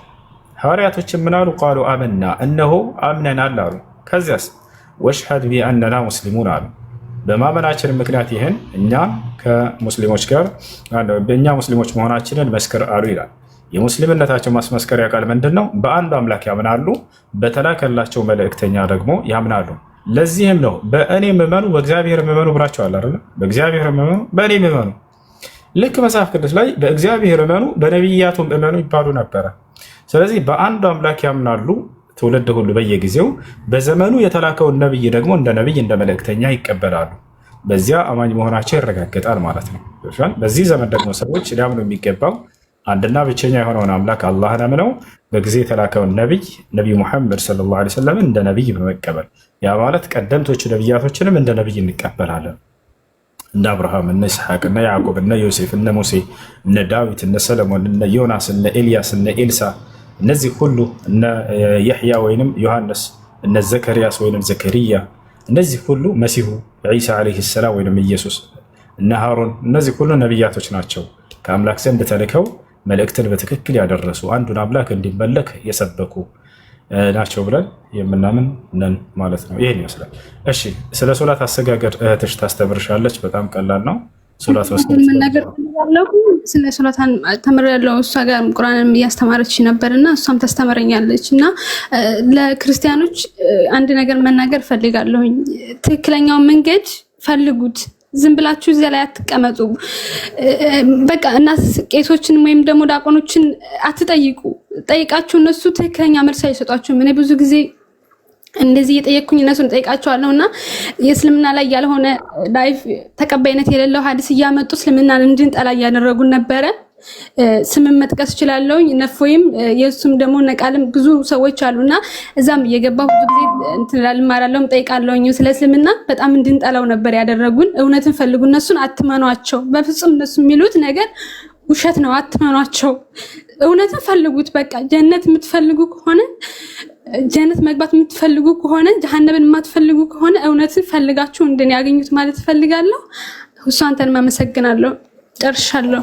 ሐዋርያቶችም ምን አሉ? ቃሉ አመና እነሆ አምነናል አሉ። ከዚያስ ወሽሀድ ቢአንና ሙስሊሙን አሉ። በማመናችን ምክንያት ይህን እኛ ከሙስሊሞች ጋር በእኛ ሙስሊሞች መሆናችንን መስክር አሉ ይላል። የሙስሊምነታቸው ማስመስከሪያ ቃል ምንድን ነው? በአንዱ አምላክ ያምናሉ፣ በተላከላቸው መልእክተኛ ደግሞ ያምናሉ። ለዚህም ነው በእኔ እመኑ በእግዚአብሔር እመኑ ብላችኋል አይደል? በእግዚአብሔር እመኑ በእኔ እመኑ። ልክ መጽሐፍ ቅዱስ ላይ በእግዚአብሔር እመኑ በነቢያቱም እመኑ ይባሉ ነበረ። ስለዚህ በአንዱ አምላክ ያምናሉ ትውልድ ሁሉ በየጊዜው በዘመኑ የተላከውን ነብይ ደግሞ እንደ ነብይ እንደ መልእክተኛ ይቀበላሉ። በዚያ አማኝ መሆናቸው ይረጋገጣል ማለት ነው። በዚህ ዘመን ደግሞ ሰዎች ሊያምኑ የሚገባው አንድና ብቸኛ የሆነውን አምላክ አላህን አምነው በጊዜ የተላከውን ነቢይ ሙሐመድ ሰለላሁ ዐለይሂ ወሰለም እንደ ነቢይ በመቀበል ያ ማለት ቀደምቶቹ ነቢያቶችንም እንደ ነቢይ እንቀበላለን። እንደ አብርሃም፣ እነ ይስሐቅ፣ እነ ያዕቆብ፣ እነ ዮሴፍ፣ እነ ሙሴ፣ እነ ዳዊት፣ እነ ሰለሞን፣ እነ ዮናስ፣ እነ ኤልያስ፣ እነ ኤልሳ እነዚህ ሁሉ እነ የሕያ ወይንም ዮሐንስ፣ እነ ዘከርያስ ወይንም ዘከርያ እነዚህ ሁሉ መሲሁ ዒሳ ዓለይሂ ሰላም ወይንም ኢየሱስ፣ እነ ሃሮን እነዚህ ሁሉ ነቢያቶች ናቸው። ከአምላክ ዘንድ ተልከው መልእክትን በትክክል ያደረሱ አንዱን አምላክ እንዲመለክ የሰበኩ ናቸው ብለን የምናምን ነን ማለት ነው። ይህን ይመስላል። እሺ፣ ስለ ሶላት አሰጋገድ እህትሽ ታስተምርሻለች። በጣም ቀላል ነው። ሶላት ስለ ሶላታን ተምሬያለሁ። እሷ ጋር ቁርአንም እያስተማረች ነበርና እሷም ታስተምረኛለች እና ለክርስቲያኖች አንድ ነገር መናገር ፈልጋለሁኝ። ትክክለኛው መንገድ ፈልጉት። ዝም ብላችሁ እዚያ ላይ አትቀመጡ። በቃ እና ቄሶችን ወይም ደግሞ ዲያቆኖችን አትጠይቁ። ጠይቃችሁ እነሱ ትክክለኛ መልስ አይሰጧችሁም። እኔ ብዙ ጊዜ እንደዚህ እየጠየቅኩኝ እነሱን ጠይቃቸዋለሁና የእስልምና ላይ ያልሆነ ላይፍ ተቀባይነት የሌለው ሐዲስ እያመጡ እስልምናን እንድንጠላ እያደረጉን ነበረ። ስምን መጥቀስ እችላለሁ። ነፎይም የሱም ደግሞ ነቃልም ብዙ ሰዎች አሉና እዛም እየገባሁ ብዙ ጊዜ እንትን እማራለሁ፣ ጠይቃለሁኝ። ስለ እስልምና በጣም እንድንጠላው ነበር ያደረጉን። እውነትን ፈልጉ፣ እነሱን አትመኗቸው። በፍጹም እነሱ የሚሉት ነገር ውሸት ነው፣ አትመኗቸው። እውነትን ፈልጉት። በቃ ጀነት የምትፈልጉ ከሆነ ጀነት መግባት የምትፈልጉ ከሆነ ጀሃነምን የማትፈልጉ ከሆነ እውነትን ፈልጋችሁ እንደኔ ያገኙት ማለት ፈልጋለሁ። ሁሱ አንተን ማመሰግናለሁ። ጨርሻለሁ።